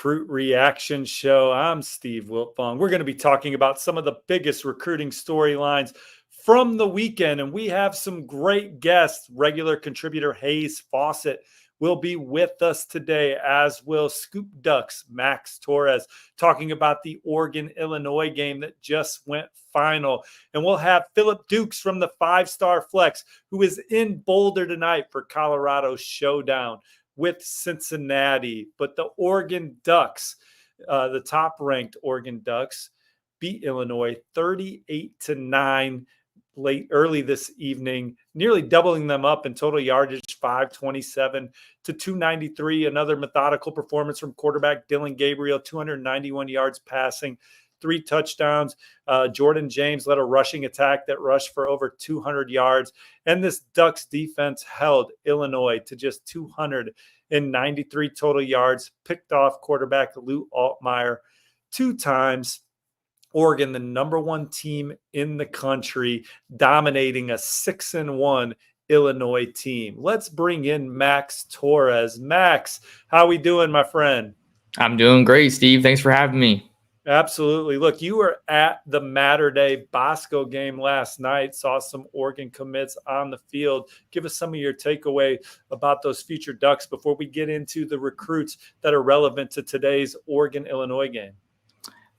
Recruit Reaction Show. I'm Steve Wiltfong. We're going to be talking about some of the biggest recruiting storylines from the weekend, and we have some great guests. Regular contributor Hayes Fawcett will be with us today, as will Scoop Ducks Max Torres, talking about the Oregon-Illinois game that just went final. And we'll have Philip Dukes from the 5-Star Flex, who is in Boulder tonight for Colorado Showdown with Cincinnati. But the Oregon Ducks, the top-ranked Oregon Ducks, beat Illinois 38-9 early this evening, nearly doubling them up in total yardage, 527 to 293. Another methodical performance from quarterback Dillon Gabriel, 291 yards passing, 3 touchdowns. Jordan James led a rushing attack that rushed for over 200 yards. And this Ducks defense held Illinois to just 293 total yards, picked off quarterback Lou Altmaier 2 times. Oregon, the number 1 team in the country, dominating a 6-1 Illinois team. Let's bring in Max Torres. Max, how we doing, my friend? I'm doing great, Steve. Thanks for having me. Absolutely. Look, you were at the Mater Dei Bosco game last night, saw some Oregon commits on the field. Give us some of your takeaway about those future Ducks before we get into the recruits that are relevant to today's Oregon-Illinois game.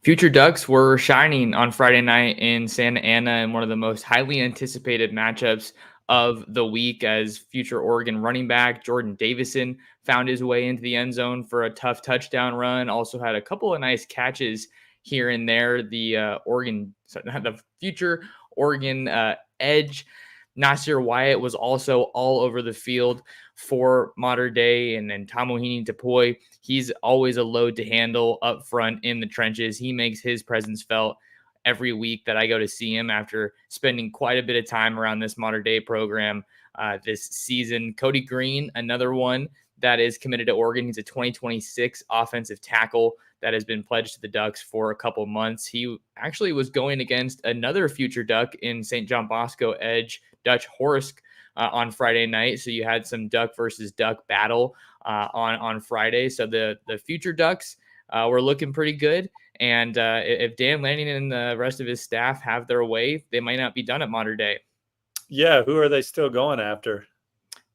Future Ducks were shining on Friday night in Santa Ana in one of the most highly anticipated matchups of the week, as future Oregon running back Jordan Davison found his way into the end zone for a tough touchdown run. Also had a couple of nice catches here and there. The future Oregon edge Nasir Wyatt was also all over the field for Mater Dei, and then Tamohini Tapoy. He's always a load to handle up front in the trenches. He makes his presence felt every week that I go to see him after spending quite a bit of time around this Mater Dei program this season. Cody Green, another one that is committed to Oregon. He's a 2026 offensive tackle that has been pledged to the Ducks for a couple months. He actually was going against another future Duck in St. John Bosco edge, Dutch Horsk, on Friday night. So you had some Duck versus Duck battle on Friday. So the future Ducks were looking pretty good. And if Dan Lanning and the rest of his staff have their way, they might not be done at Mater Dei. Yeah, who are they still going after?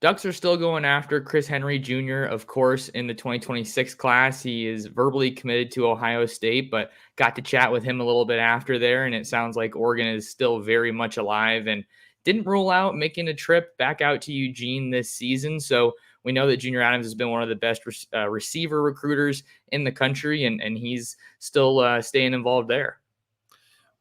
Ducks are still going after Chris Henry Jr., of course, in the 2026 class. He is verbally committed to Ohio State, but got to chat with him a little bit after there, and it sounds like Oregon is still very much alive and didn't rule out making a trip back out to Eugene this season. So we know that Junior Adams has been one of the best receiver recruiters in the country, and he's still staying involved there.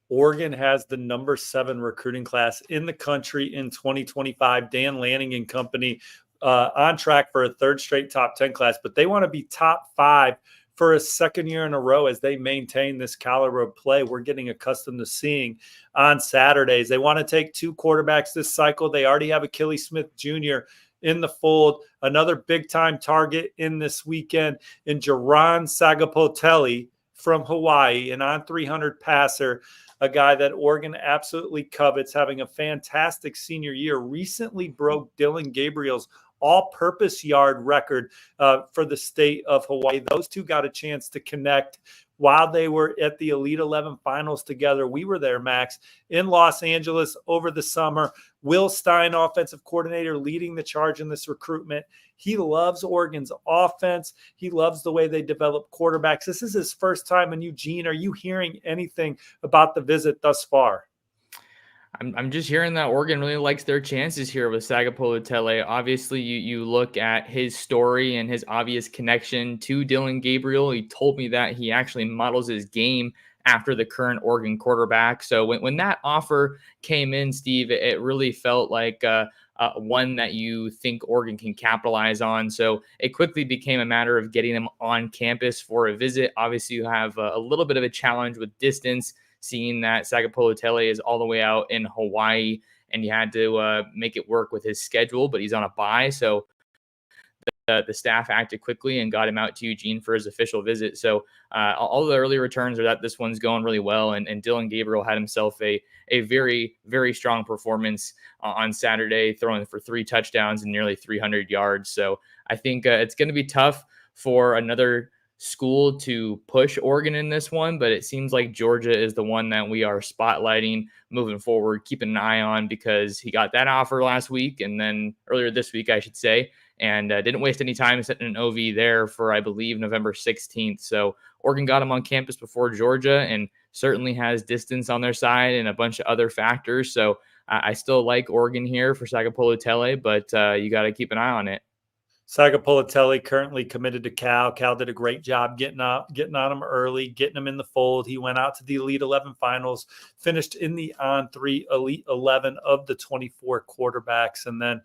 Oregon has the number 7 recruiting class in the country in 2025. Dan Lanning and company on track for a 3rd straight top 10 class, but they want to be top 5 for a 2nd year in a row as they maintain this caliber of play we're getting accustomed to seeing on Saturdays. They want to take 2 quarterbacks this cycle. They already have Achilles Smith Jr. in the fold, another big-time target in this weekend in Jaron Sagapotelli from Hawaii, an on-300 passer, a guy that Oregon absolutely covets, having a fantastic senior year, recently broke Dillon Gabriel's all-purpose yard record for the state of Hawaii. Those two got a chance to connect while they were at the Elite 11 finals together. We were there, Max, in Los Angeles over the summer. Will Stein, offensive coordinator, leading the charge in this recruitment. He loves Oregon's offense. He loves the way they develop quarterbacks. This is his first time in Eugene. Are you hearing anything about the visit thus far? I'm just hearing that Oregon really likes their chances here with Sagapolutele. Obviously, you look at his story and his obvious connection to Dillon Gabriel. He told me that he actually models his game after the current Oregon quarterback. So when that offer came in, Steve, it really felt like one that you think Oregon can capitalize on. So it quickly became a matter of getting him on campus for a visit. Obviously, you have a little bit of a challenge with distance, seeing that Sagapolutele is all the way out in Hawaii, and you had to make it work with his schedule, but he's on a bye. So the staff acted quickly and got him out to Eugene for his official visit. So all the early returns are that this one's going really well. And Dillon Gabriel had himself a very, very strong performance on Saturday, throwing for 3 touchdowns and nearly 300 yards. So I think it's going to be tough for another school to push Oregon in this one, but it seems like Georgia is the one that we are spotlighting moving forward, keeping an eye on, because he got that offer last week, and then earlier this week, I should say, and didn't waste any time setting an OV there for, I believe, November 16th. So Oregon got him on campus before Georgia, and certainly has distance on their side and a bunch of other factors. So I still like Oregon here for Sagapolu-Tele, but you got to keep an eye on it. Sagapolu-Tele currently committed to Cal. Cal did a great job getting on him early, getting him in the fold. He went out to the Elite 11 finals, finished in the On3 Elite 11 of the 24 quarterbacks, and then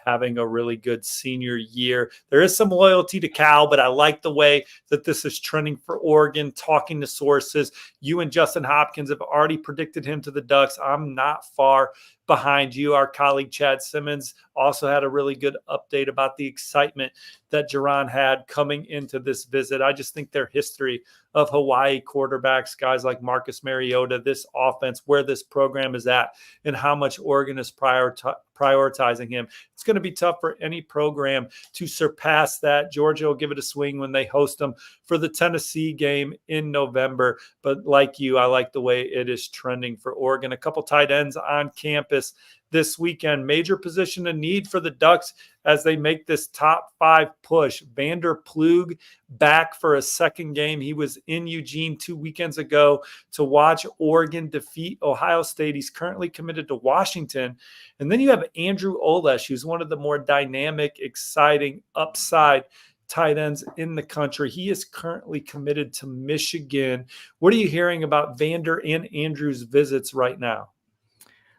having a really good senior year. There is some loyalty to Cal, but I like the way that this is trending for Oregon. Talking to sources, you and Justin Hopkins have already predicted him to the Ducks. I'm not far behind you. Our colleague Chad Simmons also had a really good update about the excitement that Jerron had coming into this visit. I just think their history of Hawaii quarterbacks, guys like Marcus Mariota, this offense, where this program is at, and how much Oregon is prioritizing him. It's going to be tough for any program to surpass that. Georgia will give it a swing when they host them for the Tennessee game in November. But like you, I like the way it is trending for Oregon. A couple tight ends on campus this weekend. Major position of need for the Ducks as they make this top 5 push. Vander Plug back for a second game. He was in Eugene 2 weekends ago to watch Oregon defeat Ohio State. He's currently committed to Washington. And then you have Andrew Olesh, who's one of the more dynamic, exciting, upside tight ends in the country. He is currently committed to Michigan. What are you hearing about Vander and Andrew's visits right now?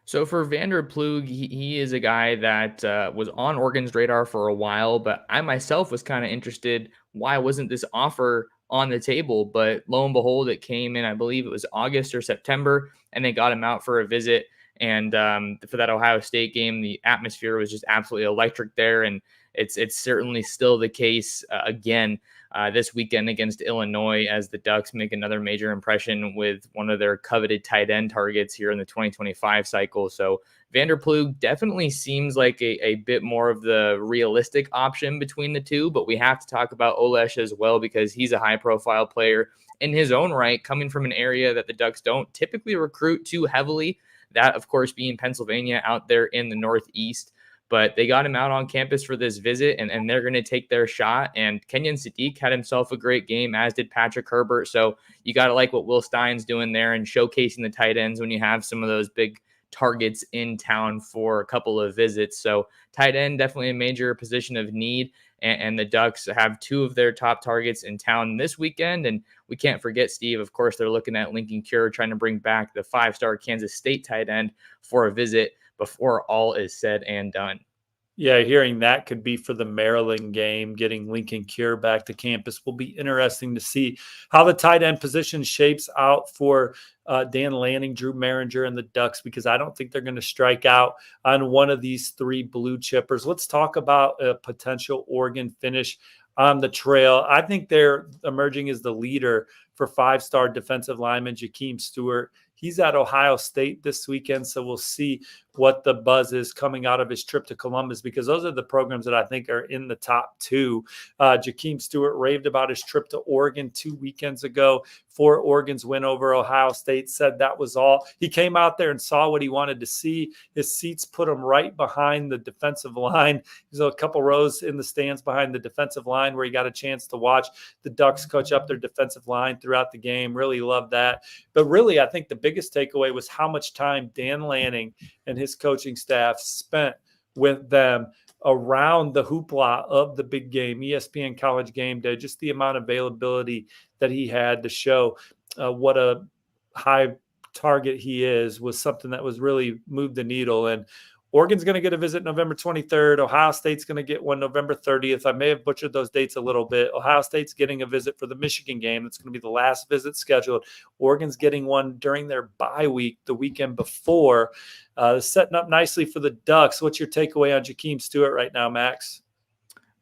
So for Vander Plug, he is a guy that was on Oregon's radar for a while, but I myself was kind of interested. Why wasn't this offer on the table? But lo and behold, it came in, I believe it was August or September, and they got him out for a visit. And for that Ohio State game, the atmosphere was just absolutely electric there. And it's certainly still the case again this weekend against Illinois, as the Ducks make another major impression with one of their coveted tight end targets here in the 2025 cycle. So Vander Plug definitely seems like a bit more of the realistic option between the two, but we have to talk about Olesh as well, because he's a high profile player in his own right, coming from an area that the Ducks don't typically recruit too heavily. That, of course, being Pennsylvania out there in the Northeast. But they got him out on campus for this visit, and they're going to take their shot. And Kenyon Sadiq had himself a great game, as did Patrick Herbert. So you got to like what Will Stein's doing there and showcasing the tight ends when you have some of those big targets in town for a couple of visits. So tight end, definitely a major position of need. And the Ducks have 2 of their top targets in town this weekend. And we can't forget, Steve, of course, they're looking at Lincoln Cure, trying to bring back the 5-star Kansas State tight end for a visit before all is said and done. Yeah, hearing that could be for the Maryland game, getting Lincoln Cure back to campus will be interesting to see how the tight end position shapes out for Dan Lanning, Drew Maringer, and the Ducks, because I don't think they're going to strike out on one of these 3 blue chippers. Let's talk about a potential Oregon finish on the trail. I think they're emerging as the leader for 5-star defensive lineman Jakeem Stewart. He's at Ohio State this weekend, so we'll see what the buzz is coming out of his trip to Columbus, because those are the programs that I think are in the top 2. Jakeem Stewart raved about his trip to Oregon 2 weekends ago for Oregon's win over Ohio State, said that was all. He came out there and saw what he wanted to see. His seats put him right behind the defensive line. There's a couple rows in the stands behind the defensive line where he got a chance to watch the Ducks coach up their defensive line throughout the game. Really loved that. But really, I think the biggest takeaway was how much time Dan Lanning and his coaching staff spent with them around the hoopla of the big game, ESPN College Game Day, just the amount of availability that he had to show what a high target he is was something that was really moved the needle. And Oregon's going to get a visit November 23rd. Ohio State's going to get one November 30th. I may have butchered those dates a little bit. Ohio State's getting a visit for the Michigan game. That's going to be the last visit scheduled. Oregon's getting one during their bye week, the weekend before. Setting up nicely for the Ducks. What's your takeaway on Jakeem Stewart right now, Max?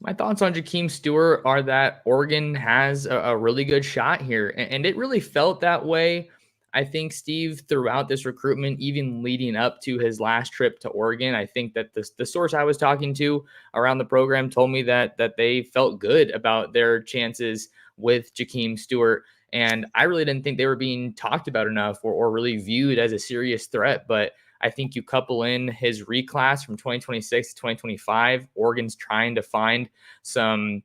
My thoughts on Jakeem Stewart are that Oregon has a really good shot here. And it really felt that way, I think, Steve, throughout this recruitment, even leading up to his last trip to Oregon. I think that the source I was talking to around the program told me that they felt good about their chances with Jakeem Stewart. And I really didn't think they were being talked about enough or really viewed as a serious threat. But I think you couple in his reclass from 2026 to 2025, Oregon's trying to find some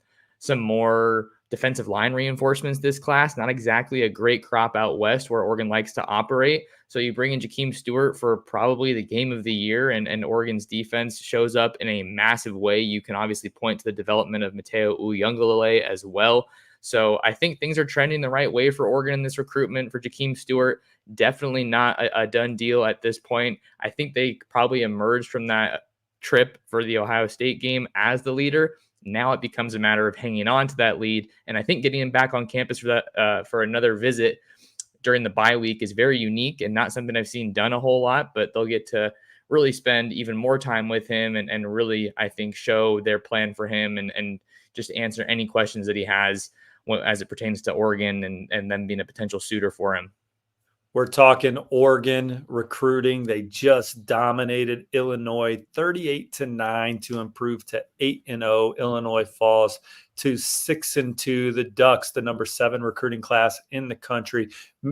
more defensive line reinforcements this class. Not exactly a great crop out west where Oregon likes to operate. So you bring in Jakeem Stewart for probably the game of the year, and Oregon's defense shows up in a massive way. You can obviously point to the development of Mateo Uiagalelei as well. So I think things are trending the right way for Oregon in this recruitment for Jakeem Stewart. Definitely not a done deal at this point. I think they probably emerged from that trip for the Ohio State game as the leader. Now it becomes a matter of hanging on to that lead. And I think getting him back on campus for that for another visit during the bye week is very unique and not something I've seen done a whole lot, but they'll get to really spend even more time with him and really, I think, show their plan for him and just answer any questions that he has as it pertains to Oregon and them being a potential suitor for him. We're talking Oregon recruiting. They just dominated Illinois 38-9 to improve to 8-0. Illinois falls to 6-2. The Ducks, the number 7 recruiting class in the country,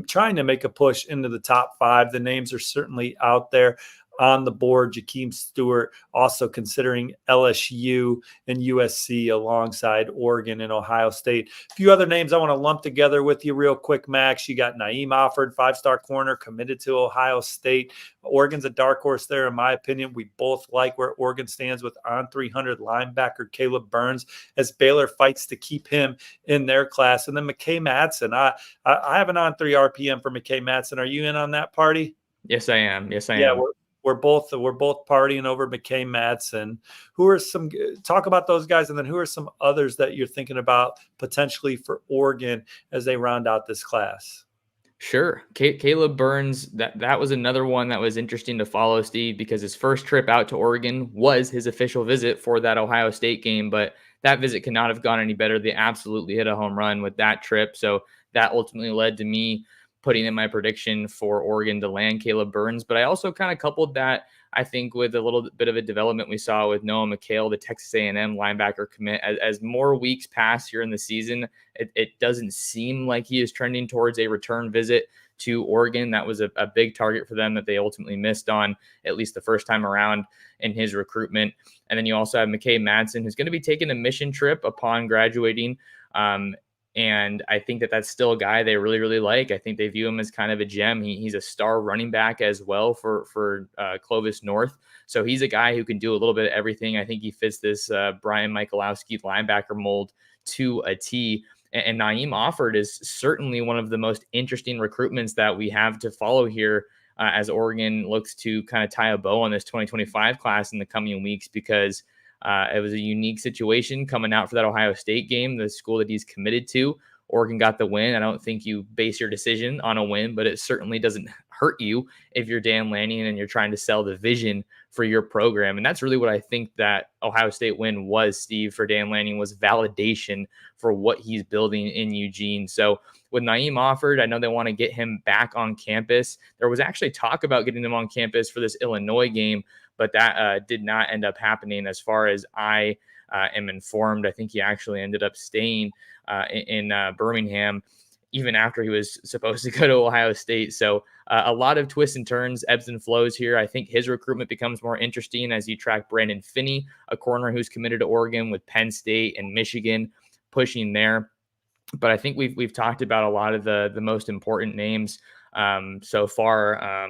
trying to make a push into the top 5. The names are certainly out there on the board. Jakeem Stewart also considering LSU and USC alongside Oregon and Ohio State. A few other names I want to lump together with you real quick, Max. You got Naeem Offord, 5-star corner, committed to Ohio State. Oregon's a dark horse there, in my opinion. We both like where Oregon stands with on 300 linebacker Caleb Burns as Baylor fights to keep him in their class. And then McKay Madsen. I have an on 3 RPM for McKay Madsen. Are you in on that party? Yes, I am. Yes, I am. We're both partying over McKay Madsen. Who are some talk about those guys, and then who are some others that you're thinking about potentially for Oregon as they round out this class? Sure. Caleb Burns, that was another one that was interesting to follow, Steve, because his first trip out to Oregon was his official visit for that Ohio State game, but that visit could not have gone any better. They absolutely hit a home run with that trip. So that ultimately led to me putting in my prediction for Oregon to land Caleb Burns. But I also kind of coupled that, I think, with a little bit of a development we saw with Noah McHale, the Texas A&M linebacker commit. As more weeks pass here in the season, it doesn't seem like he is trending towards a return visit to Oregon. That was a big target for them that they ultimately missed on, at least the first time around in his recruitment. And then you also have McKay Madsen, who's going to be taking a mission trip upon graduating. And I think that's still a guy they really, really like. I think they view him as kind of a gem. He's a star running back as well for Clovis North. So he's a guy who can do a little bit of everything. I think he fits this Brian Michalowski linebacker mold to a T. And Naeem Offord is certainly one of the most interesting recruitments that we have to follow here as Oregon looks to kind of tie a bow on this 2025 class in the coming weeks, because it was a unique situation coming out for that Ohio State game, the school that he's committed to. Oregon got the win. I don't think you base your decision on a win, but it certainly doesn't hurt you if you're Dan Lanning and you're trying to sell the vision for your program. And that's really what I think that Ohio State win was, Steve, for Dan Lanning, was validation for what he's building in Eugene. So with Naeem Offord, I know they want to get him back on campus. There was actually talk about getting him on campus for this Illinois game, but that did not end up happening as far as I am informed. I think he actually ended up staying in Birmingham even after he was supposed to go to Ohio State. So a lot of twists and turns, ebbs and flows here. I think his recruitment becomes more interesting as you track Brandon Finney, a corner who's committed to Oregon with Penn State and Michigan pushing there. But I think we've talked about a lot of the most important names so far.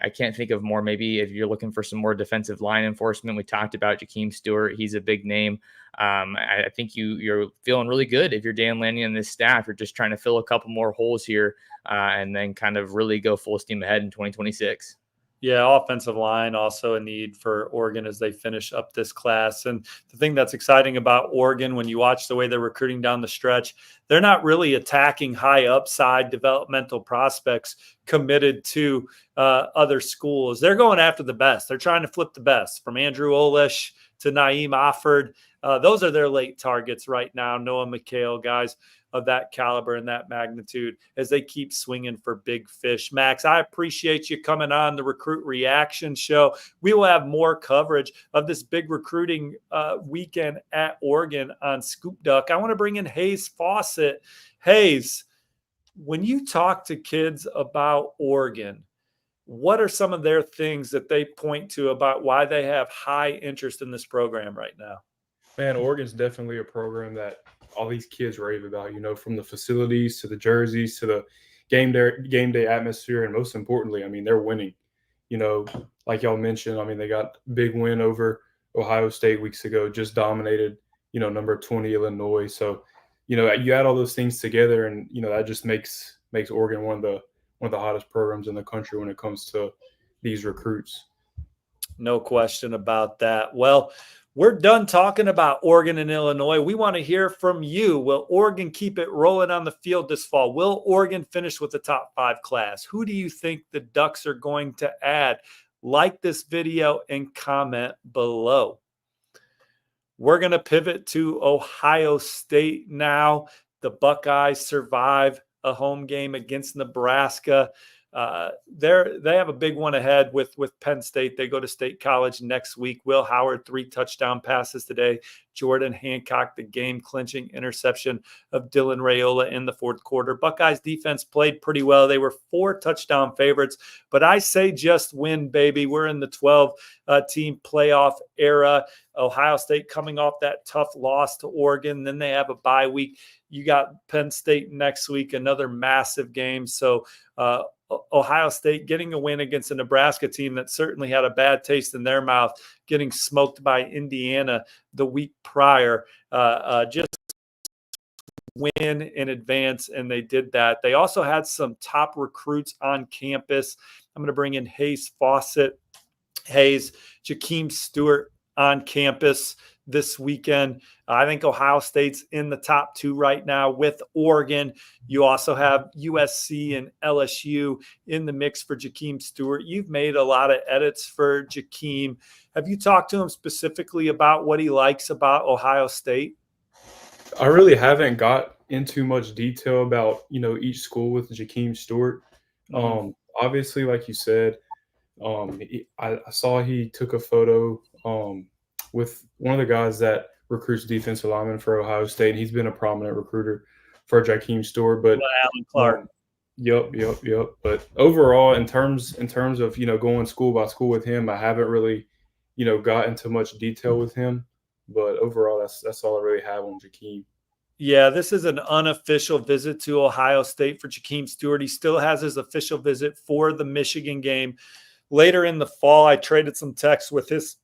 I can't think of more. Maybe if you're looking for some more defensive line enforcement, we talked about Jakeem Stewart. He's a big name. I think you're feeling really good if you're Dan Lanning and this staff. You're just trying to fill a couple more holes here and then kind of really go full steam ahead in 2026. Yeah, offensive line also a need for Oregon as they finish up this class. And the thing that's exciting about Oregon, when you watch the way they're recruiting down the stretch, they're not really attacking high upside developmental prospects committed to other schools. They're going after the best. They're trying to flip the best, from Andrew Olish to Naeem Offord. Those are their late targets right now. Noah McHale, guys of that caliber and that magnitude, as they keep swinging for big fish. Max, I appreciate you coming on the Recruit Reaction Show. We will have more coverage of this big recruiting weekend at Oregon on Scoop Duck. I want to bring in Hayes Fawcett. Hayes, when you talk to kids about Oregon, what are some of their things that they point to about why they have high interest in this program right now? Man, Oregon's definitely a program that all these kids rave about, from the facilities to the jerseys to the game day atmosphere. And most importantly, I mean, they're winning. Like y'all mentioned, I mean, they got a big win over Ohio State weeks ago, just dominated, number 20 Illinois. So, you add all those things together and, that just makes Oregon one of the hottest programs in the country when it comes to these recruits. No question about that. Well, we're done talking about Oregon and Illinois. We want to hear from you. Will Oregon keep it rolling on the field this fall? Will Oregon finish with the top 5 class? Who do you think the Ducks are going to add? Like this video and comment below. We're going to pivot to Ohio State now. The Buckeyes survive a home game against Nebraska. They have a big one ahead with Penn State. They go to State College next week. Will Howard, 3 touchdown passes today. Jordan Hancock, the game-clinching interception of Dylan Raiola in the fourth quarter. Buckeyes defense played pretty well. They were 4 touchdown favorites, but I say just win, baby. We're in the 12-team playoff era. Ohio State coming off that tough loss to Oregon. Then they have a bye week. You got Penn State next week, another massive game. So Ohio State getting a win against a Nebraska team that certainly had a bad taste in their mouth, getting smoked by Indiana the week prior. Just win in advance, and they did that. They also had some top recruits on campus. I'm going to bring in Hayes Fawcett. Hayes, Jakeem Stewart on campus this weekend. I think Ohio State's in the top 2 right now with Oregon. You also have USC and LSU in the mix for Jakeem Stewart. You've made a lot of edits for Jakeem. Have you talked to him specifically about what he likes about Ohio State? I really haven't got into much detail about, each school with Jakeem Stewart. Obviously, like you said, I saw he took a photo with one of the guys that recruits defensive linemen for Ohio State. He's been a prominent recruiter for Jakeem Stewart, but Alan Clark. Yep. But overall, in terms of going school by school with him, I haven't really got into much detail with him. But overall, that's all I really have on Jakeem. Yeah, this is an unofficial visit to Ohio State for Jakeem Stewart. He still has his official visit for the Michigan game later in the fall. I traded some texts with his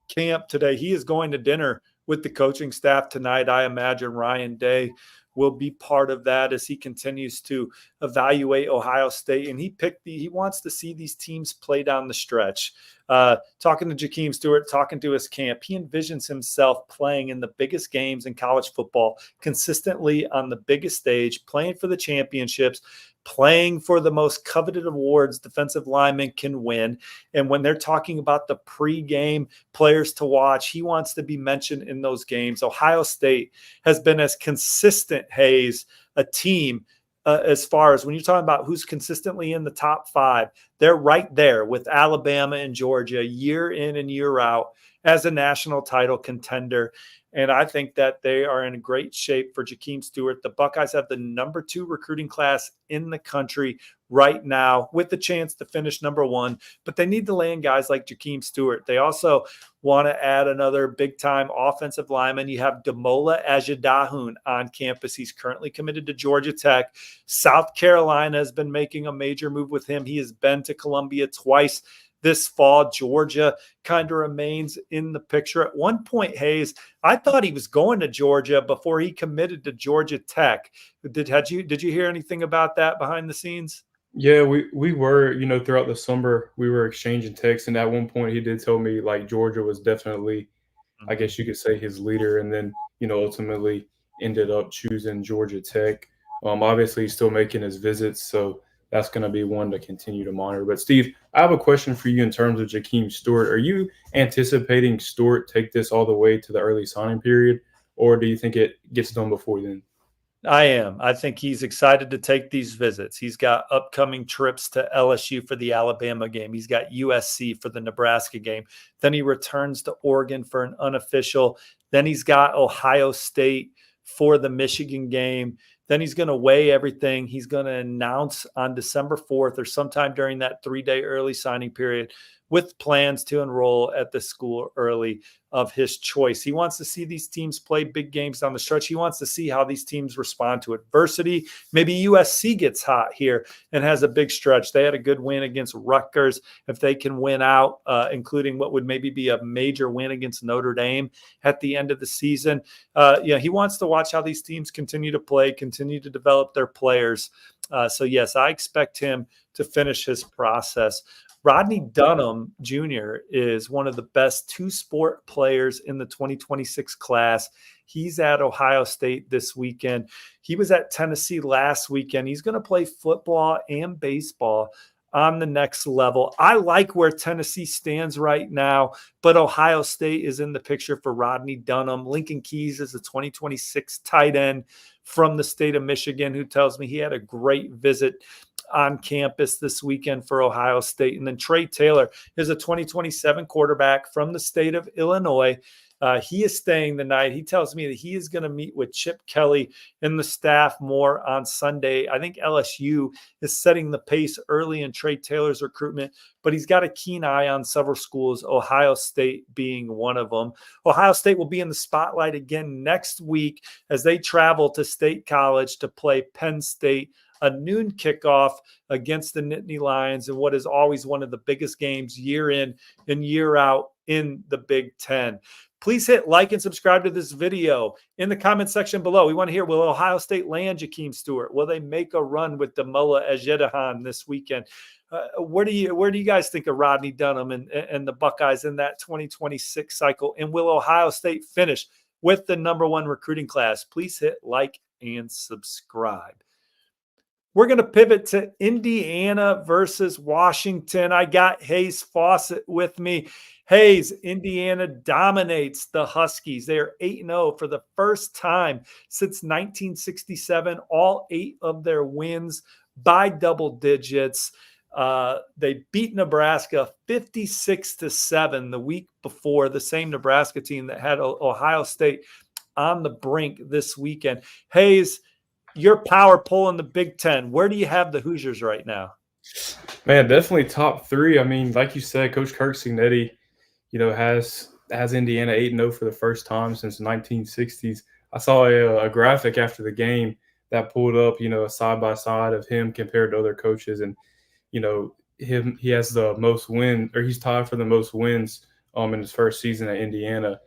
camp today. He is going to dinner with the coaching staff tonight. I imagine Ryan Day will be part of that as he continues to evaluate Ohio State. And he wants to see these teams play down the stretch. Talking to Jakeem Stewart, talking to his camp, he envisions himself playing in the biggest games in college football, consistently on the biggest stage, playing for the championships, playing for the most coveted awards defensive linemen can win. And when they're talking about the pregame players to watch, he wants to be mentioned in those games. Ohio State has been as consistent, Hayes, a team as far as when you're talking about who's consistently in the top 5, they're right there with Alabama and Georgia year in and year out as a national title contender. And I think that they are in great shape for Jakeem Stewart. The Buckeyes have the number 2 recruiting class in the country right now with the chance to finish number 1, but they need to land guys like Jakeem Stewart. They also want to add another big-time offensive lineman. You have Damola Ajidahun on campus. He's currently committed to Georgia Tech. South Carolina has been making a major move with him. He has been to Columbia twice this fall. Georgia kind of remains in the picture. At one point, Hayes, I thought he was going to Georgia before he committed to Georgia Tech. Did you hear anything about that behind the scenes? Yeah, we were, throughout the summer, we were exchanging texts. And at one point he did tell me like Georgia was definitely, I guess you could say, his leader. And then, ultimately ended up choosing Georgia Tech. Obviously he's still making his visits. So, that's going to be one to continue to monitor. But Steve, I have a question for you in terms of Jakeem Stewart. Are you anticipating Stewart take this all the way to the early signing period, or do you think it gets done before then? I am. I think he's excited to take these visits. He's got upcoming trips to LSU for the Alabama game. He's got USC for the Nebraska game. Then he returns to Oregon for an unofficial. Then he's got Ohio State for the Michigan game. Then he's going to weigh everything. He's going to announce on December 4th or sometime during that 3-day early signing period with plans to enroll at the school early of his choice. He wants to see these teams play big games down the stretch. He wants to see how these teams respond to adversity. Maybe USC gets hot here and has a big stretch. They had a good win against Rutgers. If they can win out, including what would maybe be a major win against Notre Dame at the end of the season, he wants to watch how these teams continue to play, continue to develop their players. So yes, I expect him to finish his process. Rodney Dunham Jr. is one of the best two-sport players in the 2026 class. He's at Ohio State this weekend. He was at Tennessee last weekend. He's going to play football and baseball on the next level. I like where Tennessee stands right now, but Ohio State is in the picture for Rodney Dunham. Lincoln Keys is a 2026 tight end from the state of Michigan who tells me he had a great visit on campus this weekend for Ohio State. And then Trey Taylor is a 2027 quarterback from the state of Illinois. He is staying the night. He tells me that he is going to meet with Chip Kelly and the staff more on Sunday. I think LSU is setting the pace early in Trey Taylor's recruitment, but he's got a keen eye on several schools, Ohio State being one of them. Ohio State will be in the spotlight again next week as they travel to State College to play Penn State, a noon kickoff against the Nittany Lions in what is always one of the biggest games year in and year out in the Big Ten. Please hit like and subscribe to this video. In the comment section below, we want to hear, will Ohio State land Jakeem Stewart? Will they make a run with Damola Ejiofor this weekend? Where do you guys think of Rodney Dunham and the Buckeyes in that 2026 cycle? And will Ohio State finish with the #1 recruiting class? Please hit like and subscribe. We're going to pivot to Indiana versus Washington. I got Hayes Fawcett with me. Hayes, Indiana dominates the Huskies. They are 8-0 for the first time since 1967. All 8 of their wins by double digits. They beat Nebraska 56-7 the week before, the same Nebraska team that had Ohio State on the brink this weekend. Hayes, your power poll in the Big Ten, where do you have the Hoosiers right now? Man, definitely top 3. I mean, like you said, Coach Kirk Cignetti, has Indiana 8-0 for the first time since the 1960s. I saw a graphic after the game that pulled up, a side-by-side of him compared to other coaches. And, he has the most wins, or he's tied for the most wins in his first season at Indiana.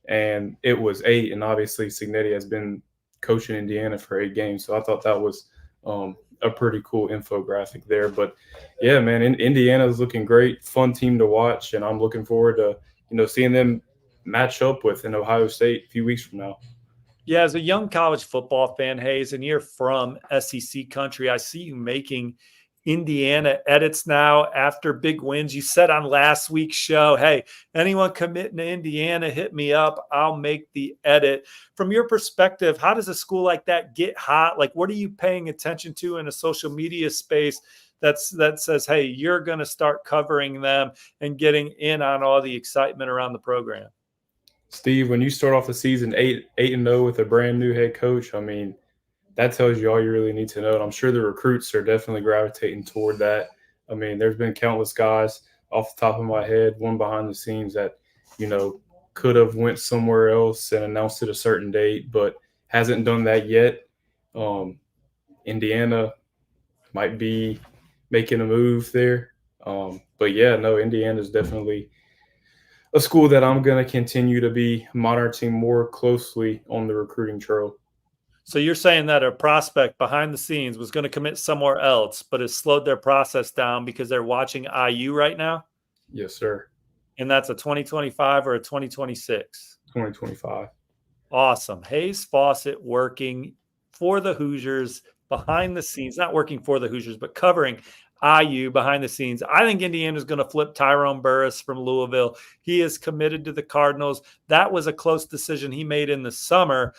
And it was 8. And obviously Cignetti has been coaching Indiana for 8 games. So I thought that was a pretty cool infographic there. But yeah, man, Indiana is looking great, fun team to watch, and I'm looking forward to seeing them match up with in Ohio State a few weeks from now. Yeah, as a young college football fan, Hayes, and you're from SEC country, I see you making Indiana edits now after big wins. You said on last week's show, hey, anyone committing to Indiana, hit me up. I'll make the edit. From your perspective, how does a school like that get hot? Like, what are you paying attention to in a social media space that says, hey, you're going to start covering them and getting in on all the excitement around the program? Steve, when you start off the season 8-0 with a brand new head coach, I mean, that tells you all you really need to know. And I'm sure the recruits are definitely gravitating toward that. I mean, there's been countless guys off the top of my head, one behind the scenes that, could have went somewhere else and announced it a certain date, but hasn't done that yet. Indiana might be making a move there. But yeah, no, Indiana is definitely a school that I'm going to continue to be monitoring more closely on the recruiting trail. So you're saying that a prospect behind the scenes was going to commit somewhere else, but has slowed their process down because they're watching IU right now? Yes, sir. And that's a 2025 or a 2026? 2025. Awesome. Hayes Fawcett working for the Hoosiers behind the scenes, not working for the Hoosiers, but covering IU behind the scenes. I think Indiana's going to flip Tyrone Burris from Louisville. He is committed to the Cardinals. That was a close decision he made in the summer.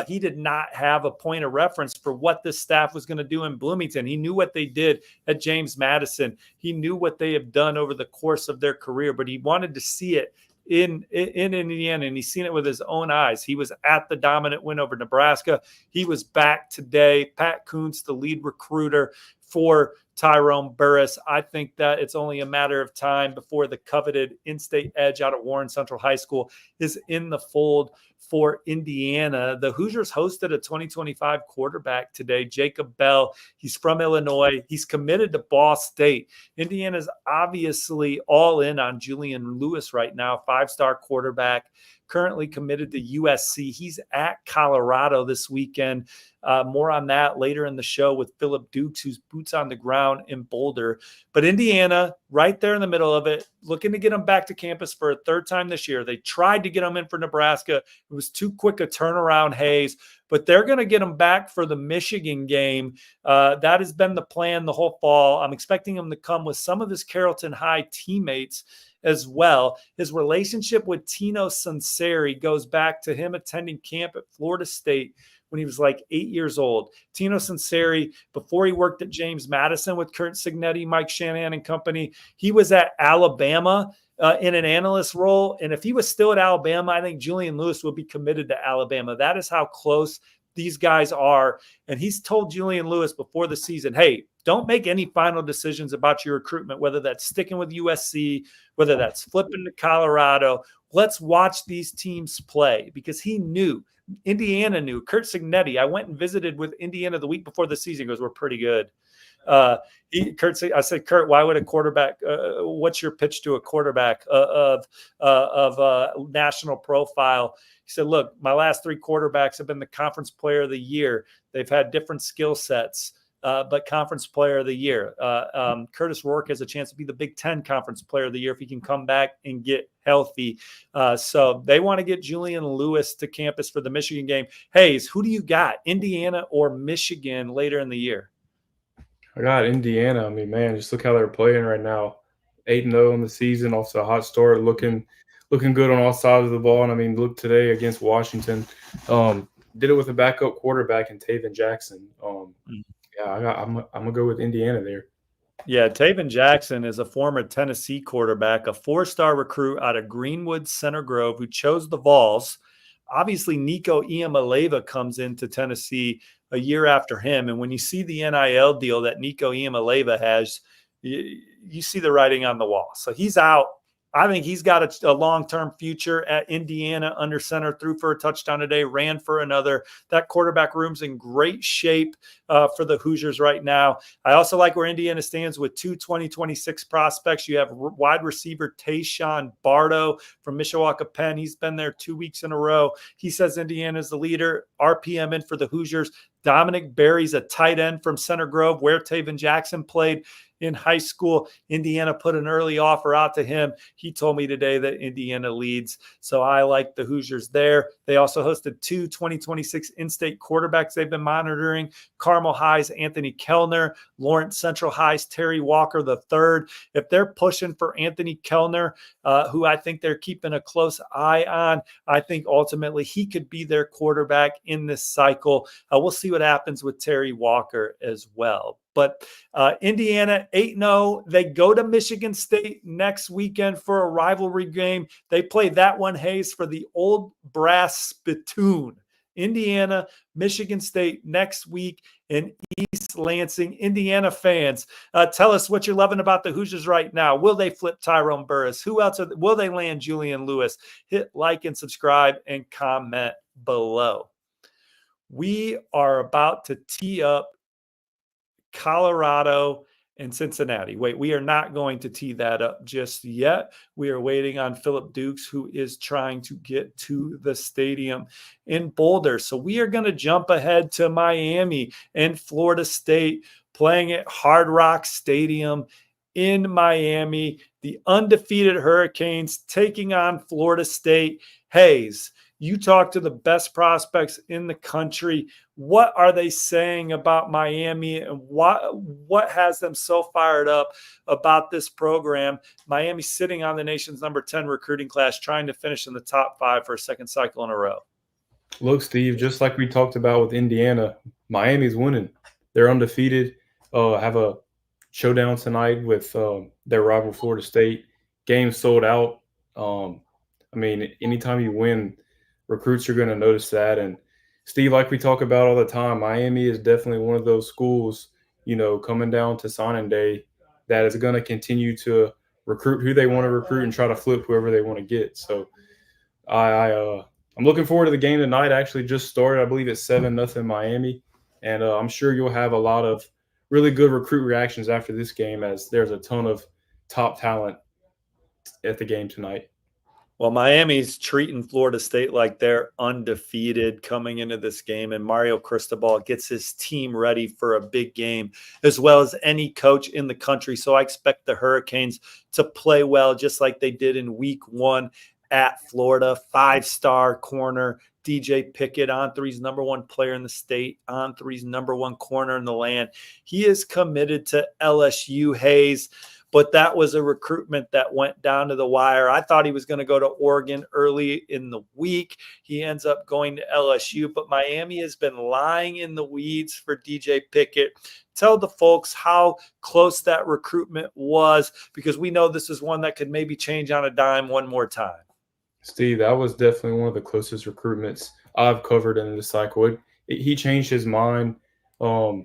He did not have a point of reference for what this staff was going to do in Bloomington. He knew what they did at James Madison. He knew what they have done over the course of their career, but he wanted to see it in Indiana, and he's seen it with his own eyes. He was at the dominant win over Nebraska. He was back today. Pat Kuntz, the lead recruiter for Tyrone Burris. I think that it's only a matter of time before the coveted in-state edge out of Warren Central High School is in the fold for Indiana. The Hoosiers hosted a 2025 quarterback today, Jacob Bell. He's from Illinois. He's committed to Ball State. Indiana's obviously all in on Julian Lewis right now, five-star quarterback, currently committed to USC. He's at Colorado this weekend. More on that later in the show with Phillip Dukes, who's boots on the ground in Boulder. But Indiana, right there in the middle of it, looking to get him back to campus for a third time this year. They tried to get him in for Nebraska. It was too quick a turnaround, Hayes. But they're going to get him back for the Michigan game. That has been the plan the whole fall. I'm expecting him to come with some of his Carrollton High teammates as well. His relationship with Tino Sunseri goes back to him attending camp at Florida State when he was like 8 years old. Tino Sunseri, before he worked at James Madison with Kurt Signetti, Mike Shanahan and company, he was at Alabama in an analyst role. And if he was still at Alabama, I think Julian Lewis would be committed to Alabama. That is how close these guys are. And he's told Julian Lewis before the season, hey, don't make any final decisions about your recruitment, whether that's sticking with USC, whether that's flipping to Colorado. Let's watch these teams play, because he knew, Indiana knew. Kurt Signetti, I went and visited with Indiana the week before the season. He goes, we're pretty good. I said, Kurt, why would a quarterback, what's your pitch to a quarterback of national profile? He said, look, my last three quarterbacks have been the conference player of the year. They've had different skill sets, but conference player of the year. Curtis Rourke has a chance to be the Big Ten conference player of the year if he can come back and get healthy. So they want to get Julian Lewis to campus for the Michigan game. Hayes, who do you got, Indiana or Michigan later in the year? I got Indiana. I mean, man, just look how they're playing right now. 8-0 in the season, off to a hot start, looking good on all sides of the ball. And I mean, look today against Washington, did it with a backup quarterback in Taven Jackson. Yeah, I'm gonna go with Indiana there. Yeah, Taven Jackson is a former Tennessee quarterback, a four-star recruit out of Greenwood Center Grove who chose the Vols. Obviously, Nico Iamaleava comes into Tennessee a year after him. And when you see the NIL deal that Nico Iamaleava has, you see the writing on the wall. So he's out. I think he's got a long-term future at Indiana under center, threw for a touchdown today, ran for another. That quarterback room's in great shape for the Hoosiers right now. I also like where Indiana stands with two 2026 prospects. You have wide receiver Tayshawn Bardo from Mishawaka Penn. He's been there 2 weeks in a row. He says Indiana's the leader. RPM in for the Hoosiers. Dominic Berry's a tight end from Center Grove, where Taven Jackson played in high school. Indiana put an early offer out to him. He told me today that Indiana leads. So I like the Hoosiers there. They also hosted two 2026 in-state quarterbacks they've been monitoring. Carmel High's Anthony Kellner, Lawrence Central High's Terry Walker III. If they're pushing for Anthony Kellner, who I think they're keeping a close eye on, I think ultimately he could be their quarterback in this cycle. We'll see what happens with Terry Walker as well. But Indiana 8-0. They go to Michigan State next weekend for a rivalry game. They play that one, Hayes, for the old brass spittoon. Indiana, Michigan State next week in East Lansing. Indiana fans, tell us what you're loving about the Hoosiers right now. Will they flip Tyrone Burris? Who else will they land Julian Lewis? Hit like and subscribe and comment below. We are about to tee up Colorado and Cincinnati. Wait, we are not going to tee that up just yet. We are waiting on Phillip Dukes, who is trying to get to the stadium in Boulder. So we are going to jump ahead to Miami and Florida State, playing at Hard Rock Stadium in Miami. The undefeated Hurricanes taking on Florida State. Hayes, You talk to the best prospects in the country. What are they saying about Miami, and what has them so fired up about this program? Miami sitting on the nation's number 10 recruiting class, trying to finish in the top 5 for a second cycle in a row. Look, Steve, just like we talked about with Indiana, Miami's winning. They're undefeated. Have a showdown tonight with their rival Florida State. Game sold out. I mean, anytime you win, recruits are going to notice that. And Steve, like we talk about all the time, Miami is definitely one of those schools, coming down to signing day, that is going to continue to recruit who they want to recruit and try to flip whoever they want to get. So I'm looking forward to the game tonight. Actually just started. I believe it's 7-0 Miami. And I'm sure you'll have a lot of really good recruit reactions after this game, as there's a ton of top talent at the game tonight. Well, Miami's treating Florida State like they're undefeated coming into this game, and Mario Cristobal gets his team ready for a big game, as well as any coach in the country. So I expect the Hurricanes to play well, just like they did in week 1 at Florida. 5-star corner DJ Pickett, On3's number 1 player in the state, On3's number 1 corner in the land. He is committed to LSU, Hayes. But that was a recruitment that went down to the wire. I thought he was going to go to Oregon early in the week. He ends up going to LSU, but Miami has been lying in the weeds for DJ Pickett. Tell the folks how close that recruitment was, because we know this is one that could maybe change on a dime one more time. Steve, that was definitely one of the closest recruitments I've covered in this cycle. He changed his mind the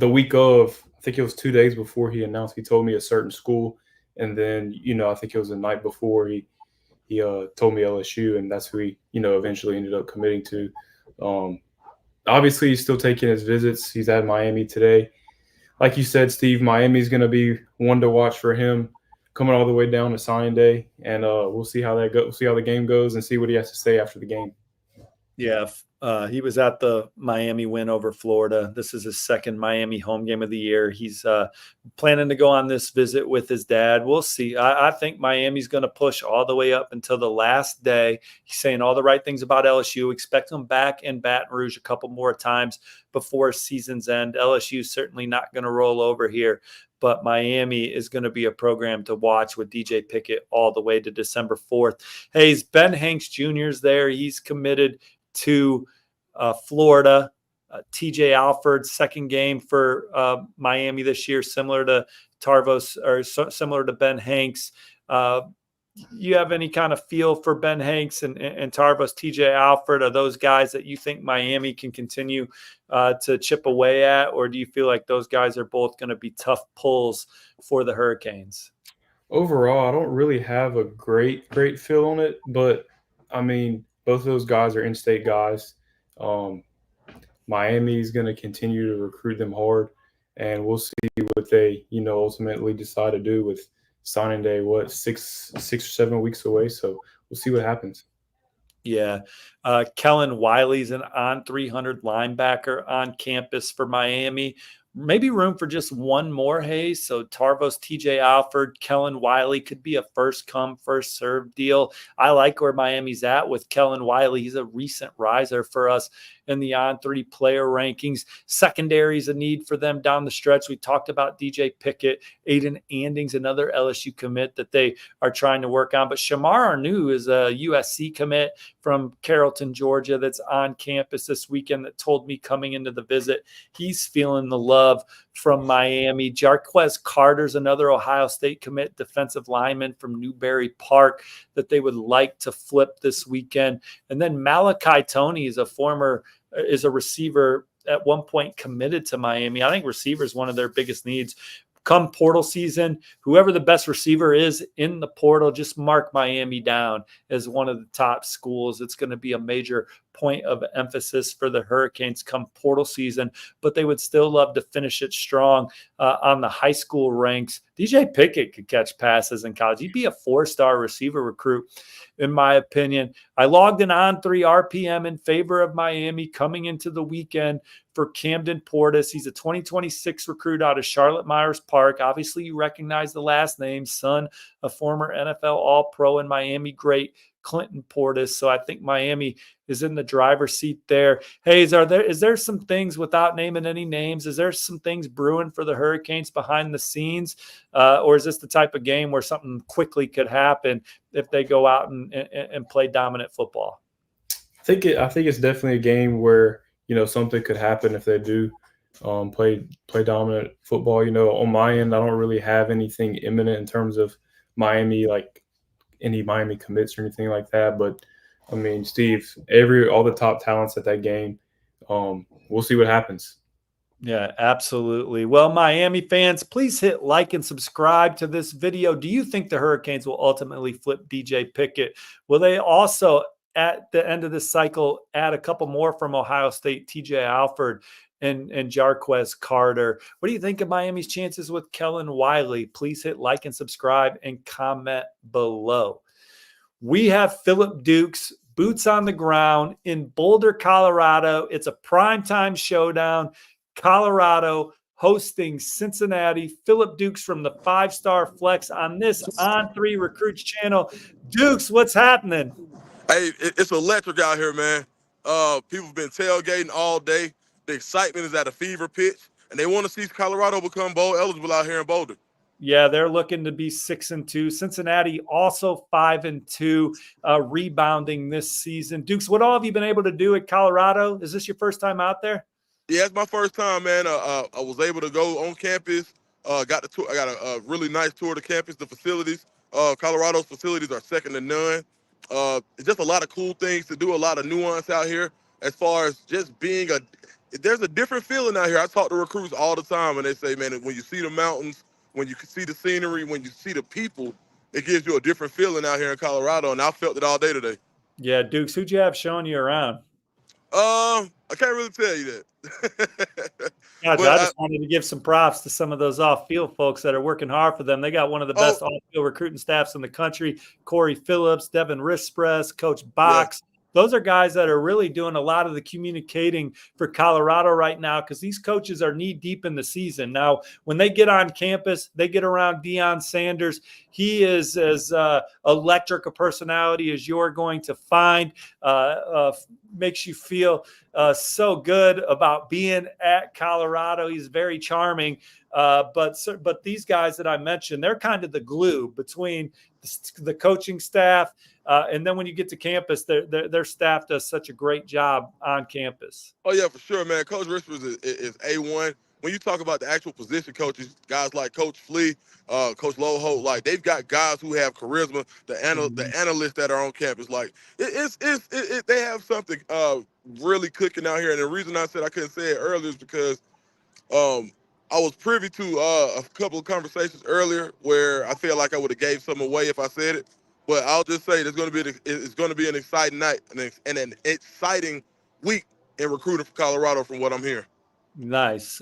week of. I think it was 2 days before he announced. He told me a certain school, and then I think it was the night before he told me LSU, and that's who he eventually ended up committing to. Obviously, he's still taking his visits. He's at Miami today. Like you said, Steve, Miami's going to be one to watch for him, coming all the way down to signing day, and we'll see how that goes. We'll see how the game goes, and see what he has to say after the game. Yeah, he was at the Miami win over Florida. This is his second Miami home game of the year. He's planning to go on this visit with his dad. We'll see. I think Miami's going to push all the way up until the last day. He's saying all the right things about LSU. Expect him back in Baton Rouge a couple more times before season's end. LSU is certainly not going to roll over here, but Miami is going to be a program to watch with DJ Pickett all the way to December 4th. Hey, Ben Hanks Jr. is there. He's committed to Florida. TJ Alford, second game for Miami this year, similar to Tarvos, or similar to Ben Hanks. You have any kind of feel for Ben Hanks and Tarvos, TJ Alford? Are those guys that you think Miami can continue to chip away at, or do you feel like those guys are both going to be tough pulls for the Hurricanes? Overall, I don't really have a great feel on it, but I mean, both of those guys are in-state guys. Miami is going to continue to recruit them hard, and we'll see what they, ultimately decide to do with signing day. What, 6 or 7 weeks away? So we'll see what happens. Yeah. Kellen Wiley's an On300 linebacker on campus for Miami. Maybe room for just one more, Hayes. So Tarvos, TJ Alford, Kellen Wiley could be a first come, first serve deal. I like where Miami's at with Kellen Wiley. He's a recent riser for us in the On3 player rankings. Secondary is a need for them down the stretch. We talked about DJ Pickett. Aiden Anding's another LSU commit that they are trying to work on. But Shamar Arnu is a USC commit from Carrollton, Georgia, that's on campus this weekend, that told me coming into the visit he's feeling the love from Miami. Jarquez Carter's another Ohio State commit, defensive lineman from Newberry Park, that they would like to flip this weekend. And then Malachi Toney is a receiver at one point committed to Miami. I think receiver is one of their biggest needs. Come portal season, whoever the best receiver is in the portal, just mark Miami down as one of the top schools. It's going to be a major point of emphasis for the Hurricanes come portal season, but they would still love to finish it strong on the high school ranks. DJ Pickett could catch passes in college. He'd be a 4-star receiver recruit, in my opinion. I logged an On3 RPM in favor of Miami coming into the weekend for Camden Portis. He's a 2026 recruit out of Charlotte Myers Park. Obviously, you recognize the last name, son of former NFL All-Pro and Miami great Clinton Portis. So I think Miami is in the driver's seat there. Hayes, is there some things, without naming any names, is there some things brewing for the Hurricanes behind the scenes? Or is this the type of game where something quickly could happen if they go out and play dominant football? I think it's definitely a game where, something could happen if they do play dominant football. On my end, I don't really have anything imminent in terms of Miami, like any Miami commits or anything like that. But I mean, Steve, all the top talents at that game. We'll see what happens. Yeah, absolutely. Well, Miami fans, please hit like and subscribe to this video. Do you think the Hurricanes will ultimately flip DJ Pickett? Will they also, at the end of this cycle, add a couple more from Ohio State, TJ Alford and Jarquez Carter? What do you think of Miami's chances with Kellen Wiley? Please hit like and subscribe and comment below. We have Phillip Dukes, boots on the ground in Boulder, Colorado. It's a primetime showdown. Colorado hosting Cincinnati. Phillip Dukes from the 5-Star Flex on this On3 Recruits channel. Dukes, what's happening? Hey, it's electric out here, man. People have been tailgating all day. The excitement is at a fever pitch, and they want to see Colorado become bowl eligible out here in Boulder. Yeah, they're looking to be 6-2. Cincinnati also 5-2, rebounding this season. Dukes, what all have you been able to do at Colorado? Is this your first time out there? Yeah, it's my first time, man. I was able to go on campus. Got the tour. I got a really nice tour of the campus, the facilities. Colorado's facilities are second to none. It's just a lot of cool things to do, a lot of nuance out here as far as just being there's a different feeling out here. I talk to recruits all the time, and they say, man, when you see the mountains, when you see the scenery, when you see the people, it gives you a different feeling out here in Colorado, and I felt it all day today. Yeah, Dukes, who'd you have showing you around? I can't really tell you that. Gotcha. I just wanted to give some props to some of those off-field folks that are working hard for them. They got one of the best off-field recruiting staffs in the country. Corey Phillips, Devin Rispress, Coach Box. Yeah. Those are guys that are really doing a lot of the communicating for Colorado right now because these coaches are knee-deep in the season. Now, when they get on campus, they get around Deion Sanders. He is as electric a personality as you're going to find. Makes you feel so good about being at Colorado. He's very charming. But these guys that I mentioned, they're kind of the glue between the coaching staff and then when you get to campus, their staff does such a great job on campus. Oh, yeah, for sure, man. Coach Richards is A1. When you talk about the actual position coaches, guys like Coach Flea, Coach Loholt, like they've got guys who have charisma, the analysts that are on campus. Like they have something really cooking out here. And the reason I said I couldn't say it earlier is because I was privy to a couple of conversations earlier where I feel like I would have gave some away if I said it. But I'll just say it's going to be an exciting night and an exciting week in recruiting for Colorado from what I'm hearing. Nice.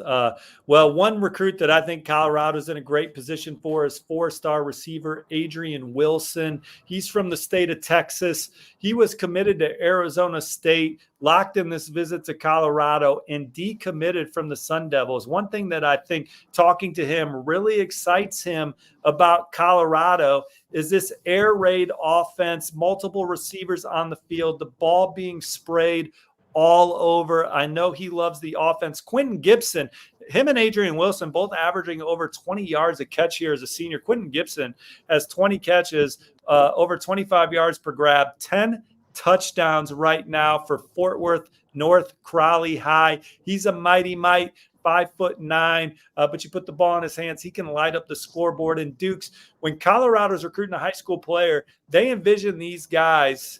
Well, one recruit that I think Colorado's in a great position for is 4-star receiver Adrian Wilson. He's from the state of Texas. He was committed to Arizona State, locked in this visit to Colorado, and decommitted from the Sun Devils. One thing that I think talking to him really excites him about Colorado is this air raid offense, multiple receivers on the field, the ball being sprayed all over. I know he loves the offense. Quentin Gibson, him and Adrian Wilson, both averaging over 20 yards a catch here as a senior. Quentin Gibson has 20 catches, over 25 yards per grab, 10 touchdowns right now for Fort Worth North Crowley High. He's a mighty mite, 5'9", but you put the ball in his hands, he can light up the scoreboard. And Dukes, when Colorado's recruiting a high school player, they envision these guys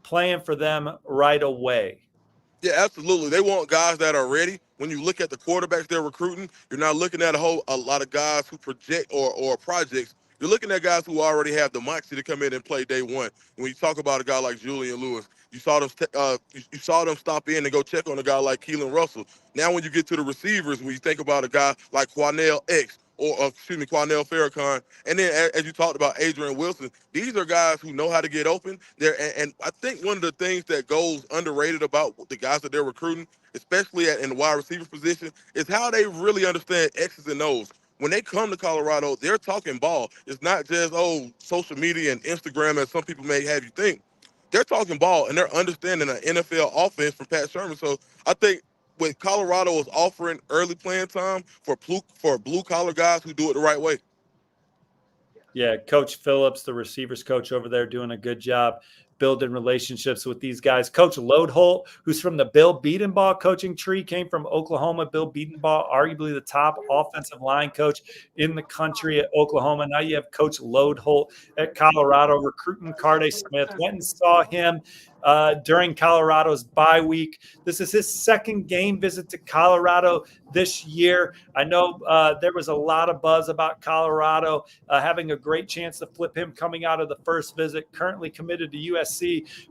playing for them right away. Yeah, absolutely. They want guys that are ready. When you look at the quarterbacks they're recruiting, you're not looking at a lot of guys who project or projects. You're looking at guys who already have the moxie to come in and play day one. When you talk about a guy like Julian Lewis, you saw them stop in and go check on a guy like Keelan Russell. Now, when you get to the receivers, when you think about a guy like Quanell Farrakhan, and then as you talked about Adrian Wilson, these are guys who know how to get open. And I think one of the things that goes underrated about the guys that they're recruiting, especially in the wide receiver position, is how they really understand X's and O's. When they come to Colorado, they're talking ball. It's not just, social media and Instagram, as some people may have you think. they're talking ball and they're understanding an NFL offense from Pat Sherman. So I think what Colorado is offering early playing time for blue collar guys who do it the right way. Yeah, Coach Phillips, the receivers coach over there, doing a good job building relationships with these guys. Coach Lodeholt, who's from the Bill Bedenbaugh coaching tree, came from Oklahoma. Bill Bedenbaugh, arguably the top offensive line coach in the country at Oklahoma. Now you have Coach Lodeholt at Colorado recruiting Carday Smith. Went and saw him during Colorado's bye week. This is his second game visit to Colorado this year. I know there was a lot of buzz about Colorado having a great chance to flip him coming out of the first visit, currently committed to USC.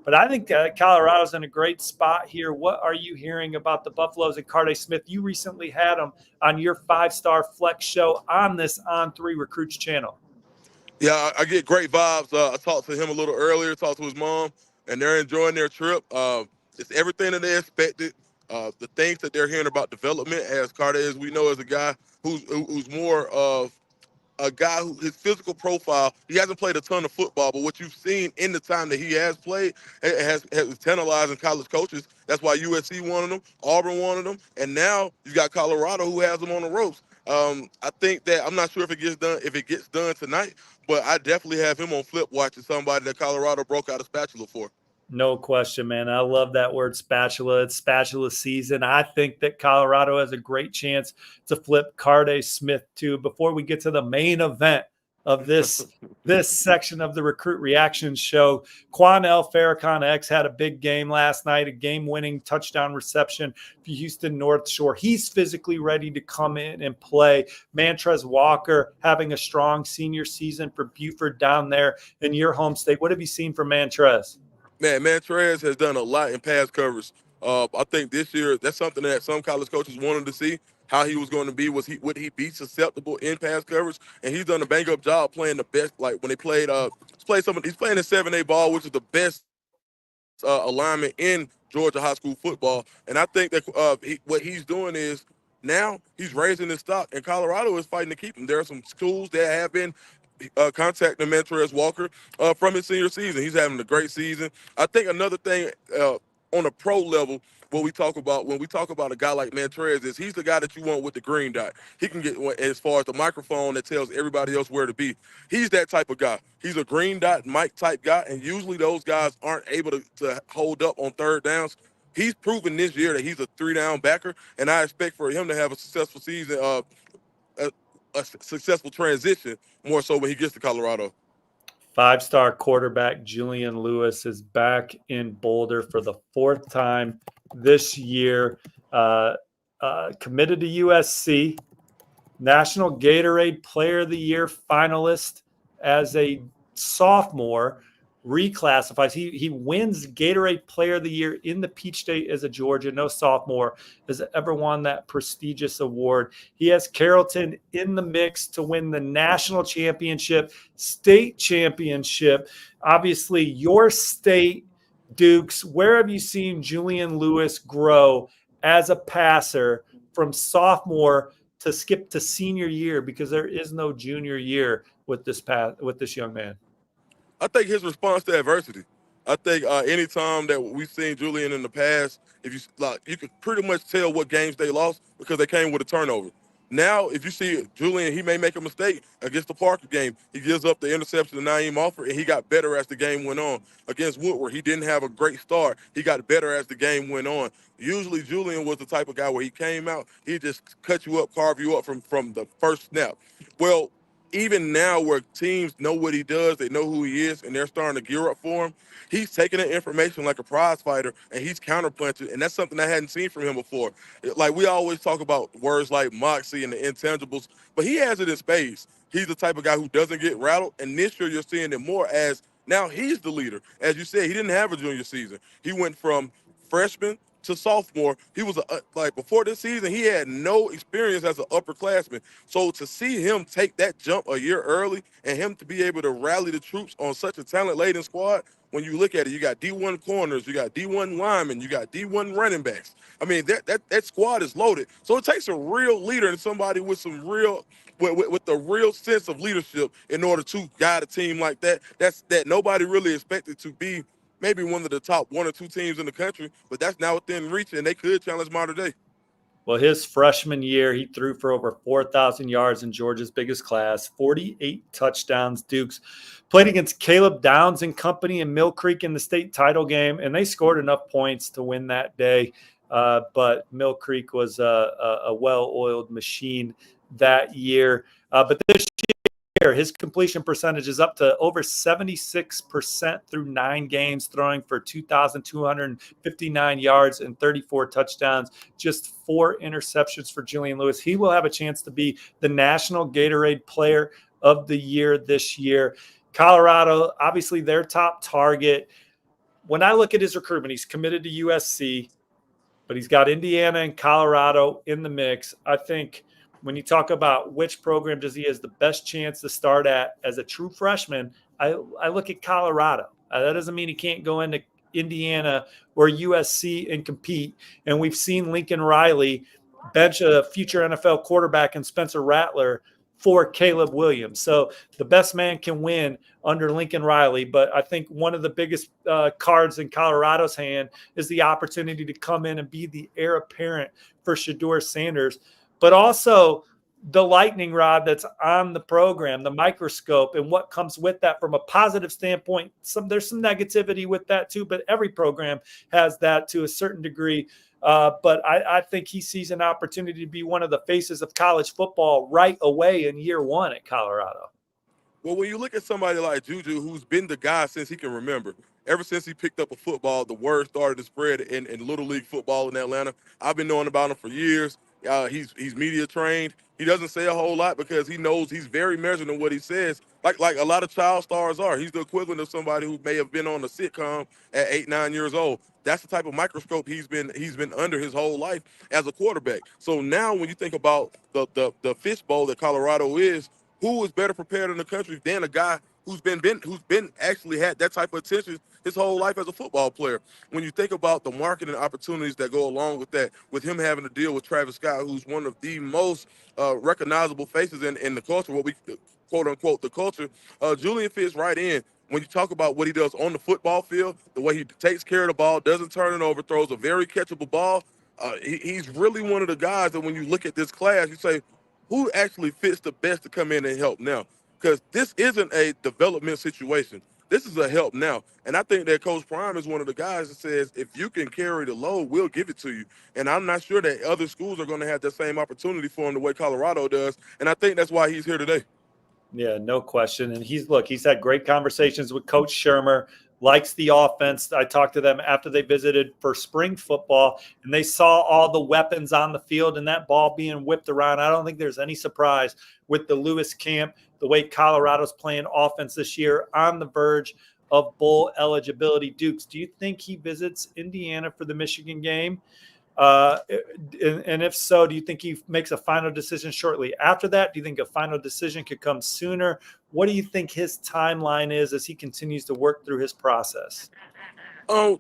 But I think Colorado's in a great spot here. What are you hearing about the Buffaloes and Carday Smith? You recently had him on your 5-Star Flex show on this On3 Recruits channel. Yeah, I get great vibes. I talked to him a little earlier, talked to his mom, and they're enjoying their trip. It's everything that they expected. The things that they're hearing about development, as Carter, as we know, is a guy who's more of a guy who his physical profile, he hasn't played a ton of football, but what you've seen in the time that he has played has tantalizing college coaches. That's why USC wanted him, Auburn wanted him, and now you've got Colorado who has him on the ropes. I think that I'm not sure if it gets done tonight, but I definitely have him on flip watching somebody that Colorado broke out a spatula for. No question, man. I love that word spatula. It's spatula season. I think that Colorado has a great chance to flip Carday Smith too. Before we get to the main event of this section of the Recruit Reaction show, Quanell Farrakhan X had a big game last night, a game-winning touchdown reception for Houston North Shore. He's physically ready to come in and play. Mantrez Walker having a strong senior season for Buford down there in your home state. What have you seen from Mantrez? Man, Mantrez has done a lot in pass coverage. I think this year that's something that some college coaches wanted to see how he was going to be. Would he be susceptible in pass coverage? And he's done a bang up job playing the best. Like when they played, he's playing a 7A ball, which is the best alignment in Georgia high school football. And I think that what he's doing is now he's raising his stock, and Colorado is fighting to keep him. There are some schools that have been contacting Mantrez Walker from his senior season. He's having a great season. I think another thing on a pro level, when we talk about a guy like Mantrez, is he's the guy that you want with the green dot. He can get as far as the microphone that tells everybody else where to be. He's that type of guy. He's a green dot mic type guy, and usually those guys aren't able to hold up on third downs. He's proven this year that he's a 3-down backer, and I expect for him to have a successful season, a successful transition, more so when he gets to Colorado. 5-star quarterback Julian Lewis is back in Boulder for the 4th time this year. Committed to USC, National Gatorade Player of the Year finalist as a sophomore. Reclassifies. He wins Gatorade Player of the Year in the Peach State as a Georgia. No sophomore has ever won that prestigious award. He has Carrollton in the mix to win the national championship, state championship. Obviously, your state, Dukes, where have you seen Julian Lewis grow as a passer from sophomore to skip to senior year? Because there is no junior year with this young man. I think his response to adversity. I think anytime that we've seen Julian in the past, if you could pretty much tell what games they lost because they came with a turnover. Now, if you see Julian, he may make a mistake against the Parker game. He gives up the interception to Naeem Offer, and he got better as the game went on. Against Woodward, he didn't have a great start. He got better as the game went on. Usually, Julian was the type of guy where he came out, he just cut you up, carve you up from the first snap. Well, even now where teams know what he does, they know who he is, and they're starting to gear up for him, he's taking the information like a prize fighter, and he's counterpunching, and that's something I hadn't seen from him before. Like, we always talk about words like moxie and the intangibles, but he has it in spades. He's the type of guy who doesn't get rattled, and this year you're seeing it more as now he's the leader. As you said, he didn't have a junior season. He went from freshman to sophomore. He was before this season, he had no experience as an upperclassman. So to see him take that jump a year early and him to be able to rally the troops on such a talent-laden squad, when you look at it, you got D1 corners, you got D1 linemen, you got D1 running backs. I mean, that squad is loaded. So it takes a real leader and somebody with some real with the real sense of leadership in order to guide a team like that. That nobody really expected to be maybe one of the top 1 or 2 teams in the country, but that's now within reach, and they could challenge modern day. Well, his freshman year, he threw for over 4,000 yards in Georgia's biggest class, 48 touchdowns. Dukes played against Caleb Downs and company in Mill Creek in the state title game, and they scored enough points to win that day. But Mill Creek was a well-oiled machine that year. But this year, his completion percentage is up to over 76% through 9 games, throwing for 2,259 yards and 34 touchdowns, just 4 interceptions for Julian Lewis. He will have a chance to be the National Gatorade Player of the Year this year. Colorado, obviously their top target. When I look at his recruitment, he's committed to USC, but he's got Indiana and Colorado in the mix. I think when you talk about which program does he has the best chance to start at as a true freshman, I look at Colorado. That doesn't mean he can't go into Indiana or USC and compete. And we've seen Lincoln Riley bench a future NFL quarterback in Spencer Rattler for Caleb Williams. So the best man can win under Lincoln Riley. But I think one of the biggest cards in Colorado's hand is the opportunity to come in and be the heir apparent for Shedeur Sanders. But also the lightning rod that's on the program, the microscope, and what comes with that from a positive standpoint. There's some negativity with that too, but every program has that to a certain degree. But I think he sees an opportunity to be one of the faces of college football right away in year 1 at Colorado. Well, when you look at somebody like Juju, who's been the guy since he can remember, ever since he picked up a football, the word started to spread in Little League football in Atlanta. I've been knowing about him for years. He's media trained. He doesn't say a whole lot because he knows he's very measured in what he says, like a lot of child stars are. He's the equivalent of somebody who may have been on a sitcom at 8, 9 years old. That's the type of microscope he's been under his whole life as a quarterback. So now when you think about the fishbowl that Colorado is, who is better prepared in the country than a guy who's been actually had that type of attention his whole life as a football player? When you think about the marketing opportunities that go along with that, with him having to deal with Travis Scott, who's one of the most recognizable faces in the culture, what we quote unquote the culture, Julian fits right in. When you talk about what he does on the football field, the way he takes care of the ball, doesn't turn it over, throws a very catchable ball, he's really one of the guys that when you look at this class, you say, who actually fits the best to come in and help now? Because this isn't a development situation. This is a help now. And I think that Coach Prime is one of the guys that says, if you can carry the load, we'll give it to you. And I'm not sure that other schools are going to have the same opportunity for him the way Colorado does. And I think that's why he's here today. Yeah, no question. And he's had great conversations with Coach Shermer, likes the offense. I talked to them after they visited for spring football, and they saw all the weapons on the field and that ball being whipped around. I don't think there's any surprise with the Lewis camp, the way Colorado's playing offense this year on the verge of bowl eligibility. Dukes, do you think he visits Indiana for the Michigan game? And if so, do you think he makes a final decision shortly after that? Do you think a final decision could come sooner? What do you think his timeline is as he continues to work through his process? I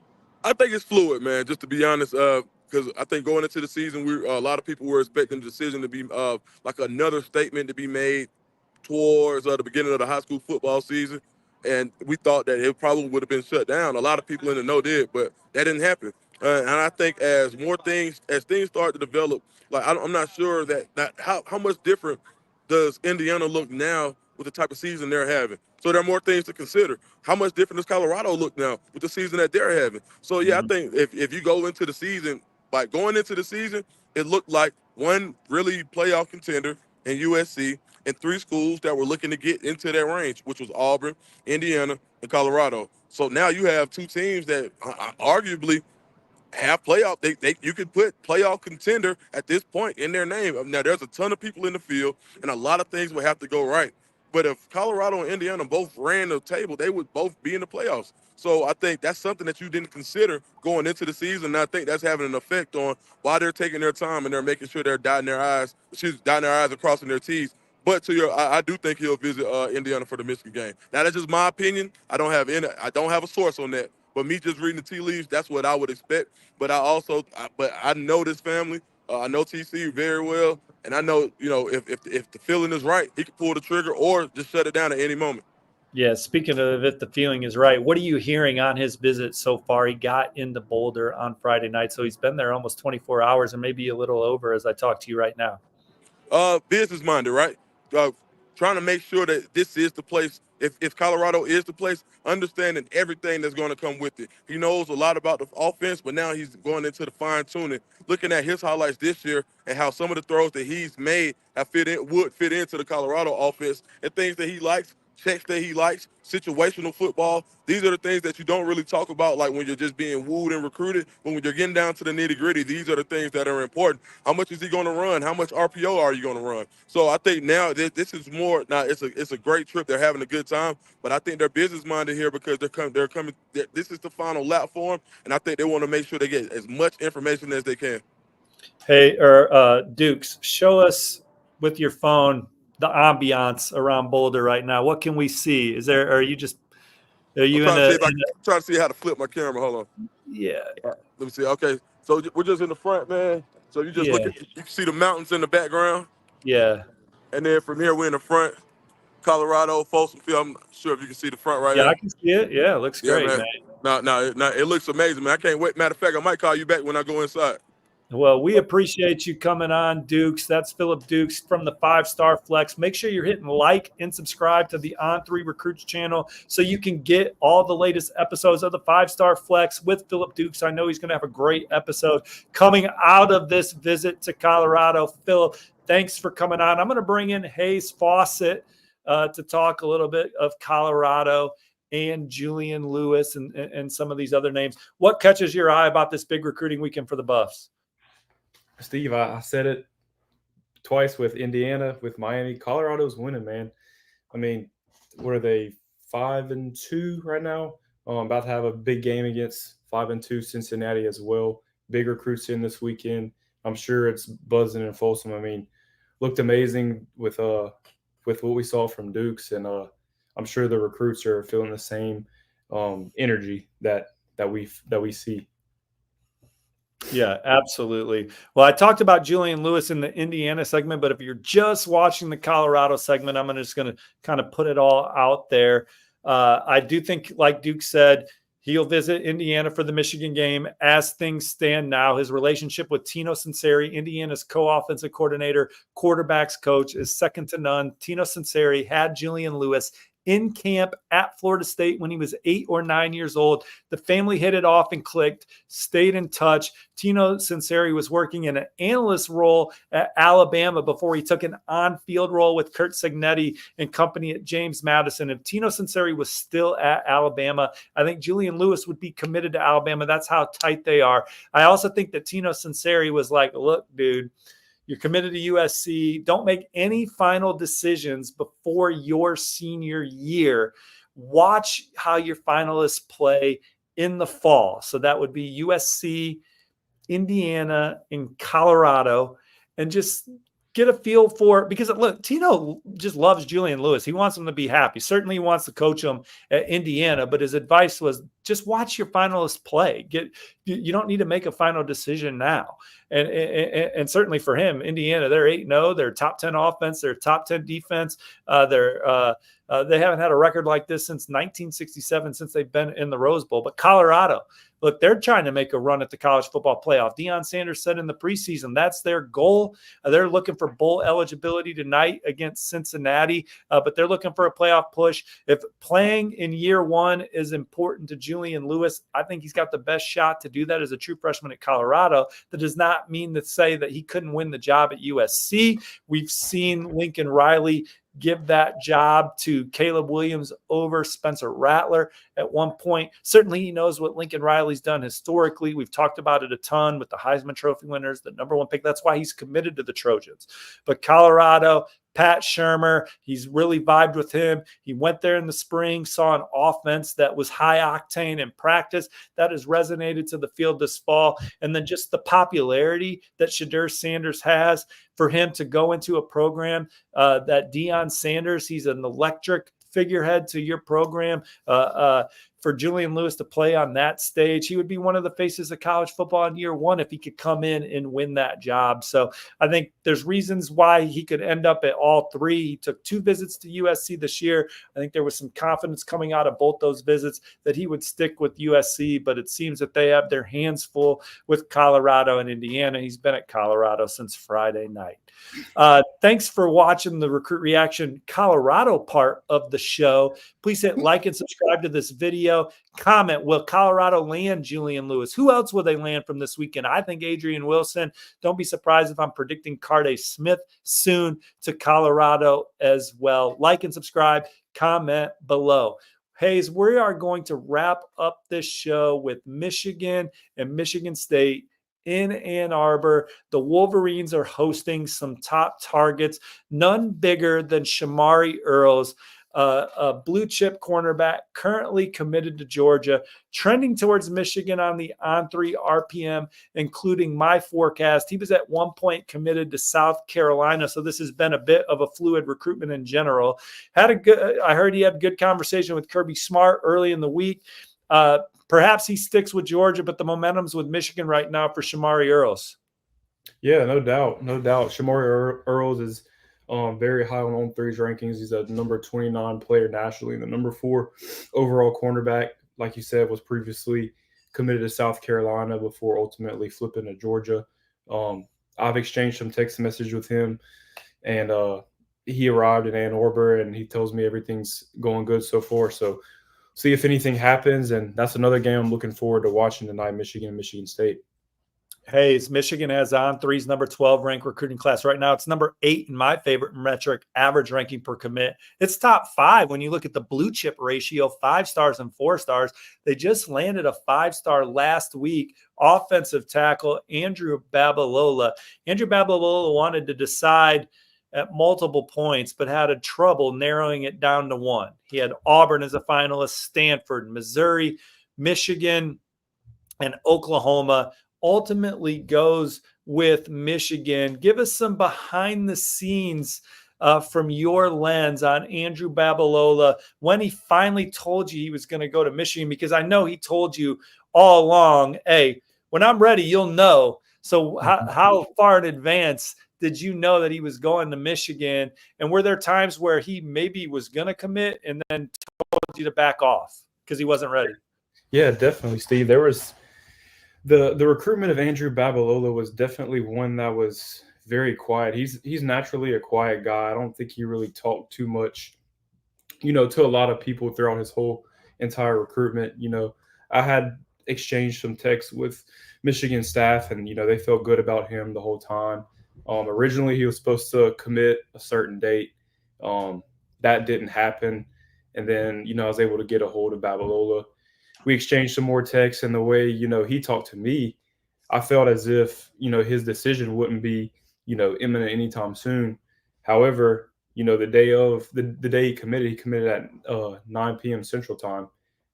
think it's fluid, man, just to be honest, because I think going into the season, a lot of people were expecting the decision to be like another statement to be made towards the beginning of the high school football season. And we thought that it probably would have been shut down. A lot of people in the know did, but that didn't happen. And I think as things start to develop, like I'm not sure that how much different does Indiana look now with the type of season they're having. So there are more things to consider. How much different does Colorado look now with the season that they're having? So yeah, I think if you go into the season, like going into the season, it looked like one really playoff contender in USC and 3 schools that were looking to get into that range, which was Auburn, Indiana, and Colorado. So now you have 2 teams that arguably have playoff. You could put playoff contender at this point in their name. Now there's a ton of people in the field, and a lot of things would have to go right. But if Colorado and Indiana both ran the table, they would both be in the playoffs. So I think that's something that you didn't consider going into the season. And I think that's having an effect on why they're taking their time and they're making sure they're dotting their I's and crossing their T's. But I do think he'll visit Indiana for the Michigan game. Now that's just my opinion. I don't have a source on that. But me just reading the tea leaves, that's what I would expect. But I know this family. I know TC very well, and I know if the feeling is right, he can pull the trigger or just shut it down at any moment. Yeah, speaking of if the feeling is right, what are you hearing on his visit so far? He got into Boulder on Friday night, so he's been there almost 24 hours and maybe a little over as I talk to you right now. Business minded, right? Trying to make sure that this is the place. If Colorado is the place, understanding everything that's going to come with it. He knows a lot about the offense, but now he's going into the fine tuning, looking at his highlights this year and how some of the throws that he's made would fit into the Colorado offense and things that he likes, checks that he likes, situational football. These are the things that you don't really talk about, like when you're just being wooed and recruited. But when you're getting down to the nitty gritty, these are the things that are important. How much is he going to run? How much RPO are you going to run? So I think now this is more. Now it's a great trip. They're having a good time, but I think they're business minded here because they're coming. This is the final lap for them, and I think they want to make sure they get as much information as they can. Hey, Dukes, show us with your phone the ambiance around Boulder right now. What can we see? Are you I'm in trying to see how to flip my camera. Hold on. Yeah. Let me see. Okay, so we're just in the front, man. So you just Yeah. look at, you can see the mountains in the background, Yeah. and then from here we're in the front, Colorado, Folsom Field. I'm not sure if you can see the front right Yeah, there. I can see it. Yeah, it looks great, man. No, it looks amazing, man. I can't wait. Matter of fact, I might call you back when I go inside. Well, we appreciate you coming on, Dukes. That's Philip Dukes from the 5-Star Flex. Make sure you're hitting like and subscribe to the On3 Recruits channel so you can get all the latest episodes of the 5-Star Flex with Philip Dukes. I know he's going to have a great episode coming out of this visit to Colorado. Philip, thanks for coming on. I'm going to bring in Hayes Fawcett to talk a little bit of Colorado and Julian Lewis and some of these other names. What catches your eye about this big recruiting weekend for the Buffs? Steve, I said it twice with Indiana, with Miami. Colorado's winning, man. I mean, what are they, 5-2 right now? About to have a big game against 5-2 Cincinnati as well. Big recruits in this weekend. I'm sure it's buzzing in Folsom. I mean, looked amazing with what we saw from Dukes, and I'm sure the recruits are feeling the same energy that we see. Yeah, absolutely. Well, I talked about Julian Lewis in the Indiana segment, but if you're just watching the Colorado segment, I'm just going to kind of put it all out there. I do think, like Duke said, he'll visit Indiana for the Michigan game. As things stand now, his relationship with Tino Sunseri, Indiana's co-offensive coordinator, quarterbacks coach, is second to none. Tino Sunseri had Julian Lewis in camp at Florida State when he was 8 or 9 years old. The family hit it off and clicked, stayed in touch. Tino Sunseri was working in an analyst role at Alabama before he took an on-field role with Kurt Signetti and company at James Madison. If Tino Sunseri was still at Alabama, I think Julian Lewis would be committed to Alabama. That's how tight they are. I also think that Tino Sunseri was like, look, dude, you're committed to USC. Don't make any final decisions before your senior year. Watch how your finalists play in the fall. So that would be USC, Indiana, and Colorado, and just get a feel for it. Because look, Tino just loves Julian Lewis. He wants him to be happy. Certainly he wants to coach him at Indiana, but his advice was just watch your finalists play. You don't need to make a final decision now. And certainly for him, Indiana, they're 8-0. They're top 10 offense. They're top 10 defense. They haven't had a record like this since 1967, since they've been in the Rose Bowl. But Colorado, look, they're trying to make a run at the college football playoff. Deion Sanders said in the preseason that's their goal. They're looking for bowl eligibility tonight against Cincinnati, but they're looking for a playoff push. If playing in year one is important to Julian Lewis, I think he's got the best shot to do that as a true freshman at Colorado. That does not mean to say that he couldn't win the job at USC. We've seen Lincoln Riley give that job to Caleb Williams over Spencer Rattler at one point. Certainly he knows what Lincoln Riley's done historically. We've talked about it a ton with the Heisman Trophy winners, the number one pick. That's why he's committed to the Trojans. But Colorado, Pat Shurmur, he's really vibed with him. He went there in the spring, saw an offense that was high octane in practice. That has resonated to the field this fall. And then just the popularity that Shedeur Sanders has, for him to go into a program that Deion Sanders, he's an electric figurehead to your program. for Julian Lewis to play on that stage. He would be one of the faces of college football in year one if he could come in and win that job. So I think there's reasons why he could end up at all three. He took 2 visits to USC this year. I think there was some confidence coming out of both those visits that he would stick with USC, but it seems that they have their hands full with Colorado and Indiana. He's been at Colorado since Friday night. Thanks for watching the Recruit Reaction Colorado part of the show. Please hit like and subscribe to this video. Comment, will Colorado land Julian Lewis? Who else will they land from this weekend? I think Adrian Wilson. Don't be surprised if I'm predicting Carday Smith soon to Colorado as well. Like and subscribe. Comment below. Hayes, we are going to wrap up this show with Michigan and Michigan State in Ann Arbor. The Wolverines are hosting some top targets, none bigger than Shamari Earls, a blue chip cornerback currently committed to Georgia, trending towards Michigan on the on-3 RPM, including my forecast. He was at one point committed to South Carolina, so this has been a bit of a fluid recruitment in general. I heard he had good conversation with Kirby Smart early in the week. Perhaps he sticks with Georgia, but the momentum's with Michigan right now for Shamari Earls. Yeah, no doubt. Shamari Earls is very high on 3's rankings. He's a number 29 player nationally, and the number 4 overall cornerback, like you said, was previously committed to South Carolina before ultimately flipping to Georgia. I've exchanged some text message with him, and he arrived in Ann Arbor, and he tells me everything's going good so far. So see if anything happens, and that's another game I'm looking forward to watching tonight, Michigan and Michigan State. Hayes, Michigan has on-3's number 12 ranked recruiting class. Right now, it's number 8 in my favorite metric, average ranking per commit. It's top 5 when you look at the blue chip ratio, 5 stars and 4 stars. They just landed a 5-star last week, offensive tackle, Andrew Babalola. Andrew Babalola wanted to decide at multiple points, but had a trouble narrowing it down to 1. He had Auburn as a finalist, Stanford, Missouri, Michigan, and Oklahoma. Ultimately goes with Michigan. Give us some behind the scenes from your lens on Andrew Babalola when he finally told you he was going to go to Michigan, because I know he told you all along, hey, when I'm ready, you'll know. So how far in advance did you know that he was going to Michigan? And were there times where he maybe was going to commit and then told you to back off because he wasn't ready? Yeah, definitely, Steve. There was the recruitment of Andrew Babalola was definitely one that was very quiet. He's naturally a quiet guy. I don't think he really talked too much, to a lot of people throughout his whole entire recruitment. I had exchanged some texts with Michigan staff, and they felt good about him the whole time. Originally, he was supposed to commit a certain date. That didn't happen, and then I was able to get a hold of Babalola. We exchanged some more texts, and the way, he talked to me, I felt as if, his decision wouldn't be, imminent anytime soon. However, the day he committed at 9 p.m. Central Time,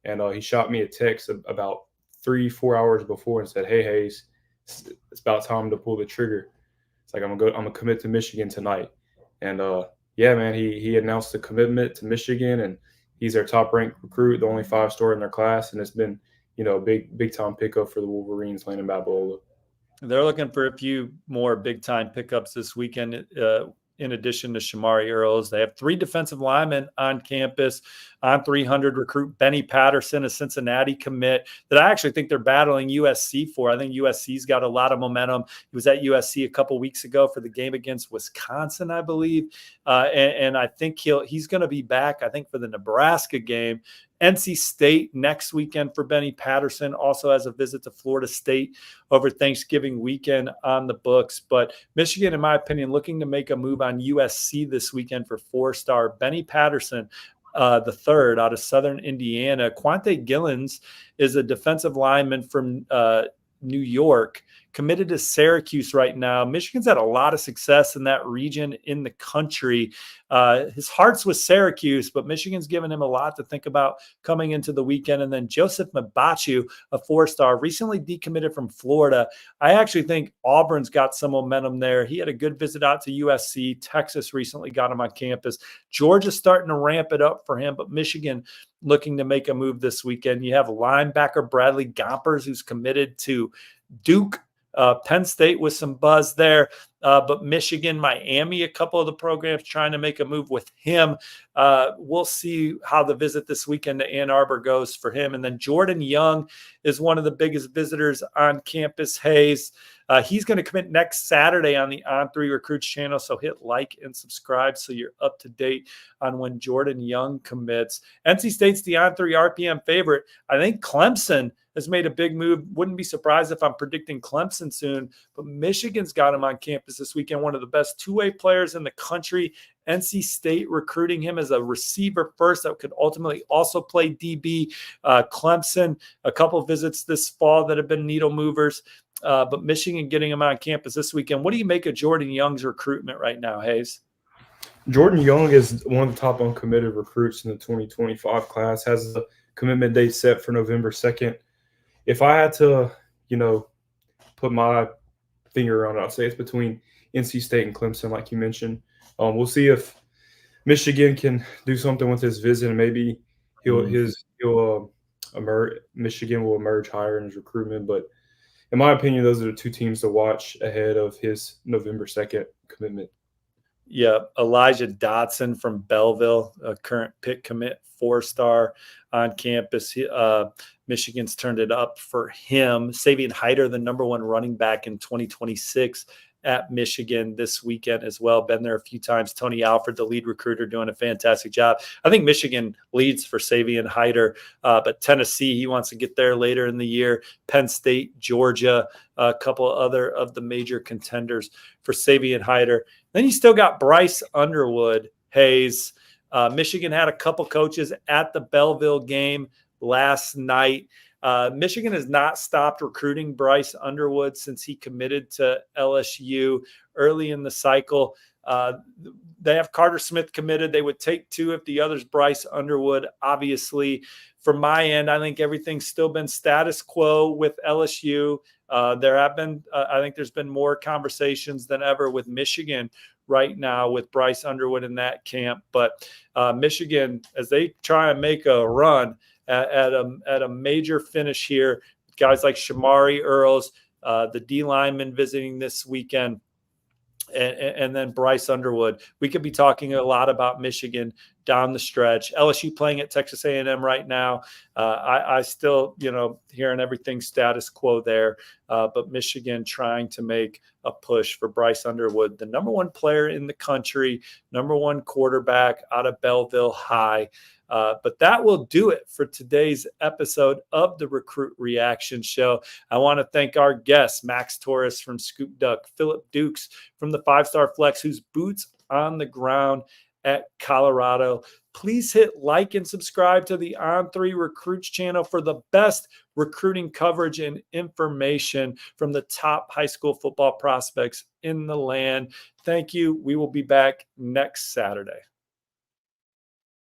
and he shot me a text about 3-4 hours before and said, "Hey, Hayes, it's about time to pull the trigger. It's like I'm gonna commit to Michigan tonight." And yeah, man, he announced the commitment to Michigan, and he's their top-ranked recruit, the only 5-star in their class, and it's been, a big-time pickup for the Wolverines, landing Babalola. They're looking for a few more big-time pickups this weekend. In addition to Shamari Earls, they have 3 defensive linemen on campus. On 300 recruit Benny Patterson, a Cincinnati commit that I actually think they're battling USC for. I think USC's got a lot of momentum. He was at USC a couple weeks ago for the game against Wisconsin, I believe. And I think he's going to be back, I think, for the Nebraska game. NC State next weekend for Benny Patterson, also has a visit to Florida State over Thanksgiving weekend on the books. But Michigan, in my opinion, looking to make a move on USC this weekend for 4-star Benny Patterson, the third out of Southern Indiana. Quante Gillens is a defensive lineman from New York, committed to Syracuse right now. Michigan's had a lot of success in that region in the country. His heart's with Syracuse, but Michigan's given him a lot to think about coming into the weekend. And then Joseph Mbachu, a 4-star, recently decommitted from Florida. I actually think Auburn's got some momentum there. He had a good visit out to USC. Texas recently got him on campus. Georgia's starting to ramp it up for him, but Michigan looking to make a move this weekend. You have linebacker Bradley Gompers, who's committed to Duke. Penn State with some buzz there, but Michigan, Miami, a couple of the programs trying to make a move with him. We'll see how the visit this weekend to Ann Arbor goes for him. And then Jordan Young is one of the biggest visitors on campus, Hayes. He's going to commit next Saturday on the On3 Recruits channel, so hit like and subscribe so you're up to date on when Jordan Young commits. NC State's the On3 RPM favorite. I think Clemson has made a big move. Wouldn't be surprised if I'm predicting Clemson soon, but Michigan's got him on campus this weekend, one of the best two-way players in the country. NC State recruiting him as a receiver first that could ultimately also play DB. Clemson, a couple of visits this fall that have been needle movers, but Michigan getting him on campus this weekend. What do you make of Jordan Young's recruitment right now, Hayes? Jordan Young is one of the top uncommitted recruits in the 2025 class, has the commitment date set for November 2nd. If I had to, put my finger on it, I'll say it's between NC State and Clemson, like you mentioned. We'll see if Michigan can do something with his visit, and maybe Michigan will emerge higher in his recruitment. But in my opinion, those are the two teams to watch ahead of his November 2nd commitment. Yeah, Elijah Dotson from Belleville, a current Pitt commit, 4-star on campus. Michigan's turned it up for him. Savion Hyder, the number 1 running back in 2026 at Michigan this weekend as well. Been there a few times. Tony Alford, the lead recruiter, doing a fantastic job. I think Michigan leads for Savion Hyder, but Tennessee, he wants to get there later in the year. Penn State, Georgia, a couple other of the major contenders for Savion Hyder. Then you still got Bryce Underwood, Hayes. Michigan had a couple coaches at the Belleville game last night. Michigan has not stopped recruiting Bryce Underwood since he committed to LSU early in the cycle. They have Carter Smith committed. They would take 2 if the other's Bryce Underwood. Obviously, from my end, I think everything's still been status quo with LSU. There have been, I think there's been more conversations than ever with Michigan right now with Bryce Underwood in that camp. But Michigan, as they try and make a run at a major finish here, guys like Shamari Earls, the D lineman visiting this weekend, and then Bryce Underwood. We could be talking a lot about Michigan down the stretch. LSU playing at Texas A&M right now. I still, hearing everything status quo there, but Michigan trying to make a push for Bryce Underwood, the number 1 player in the country, number 1 quarterback out of Belleville High. But that will do it for today's episode of the Recruit Reaction Show. I want to thank our guests, Max Torres from Scoop Duck, Philip Dukes from the 5-Star Flex, whose boots on the ground at Colorado. Please hit like and subscribe to the On3 Recruits channel for the best recruiting coverage and information from the top high school football prospects in the land. Thank you. We will be back next Saturday.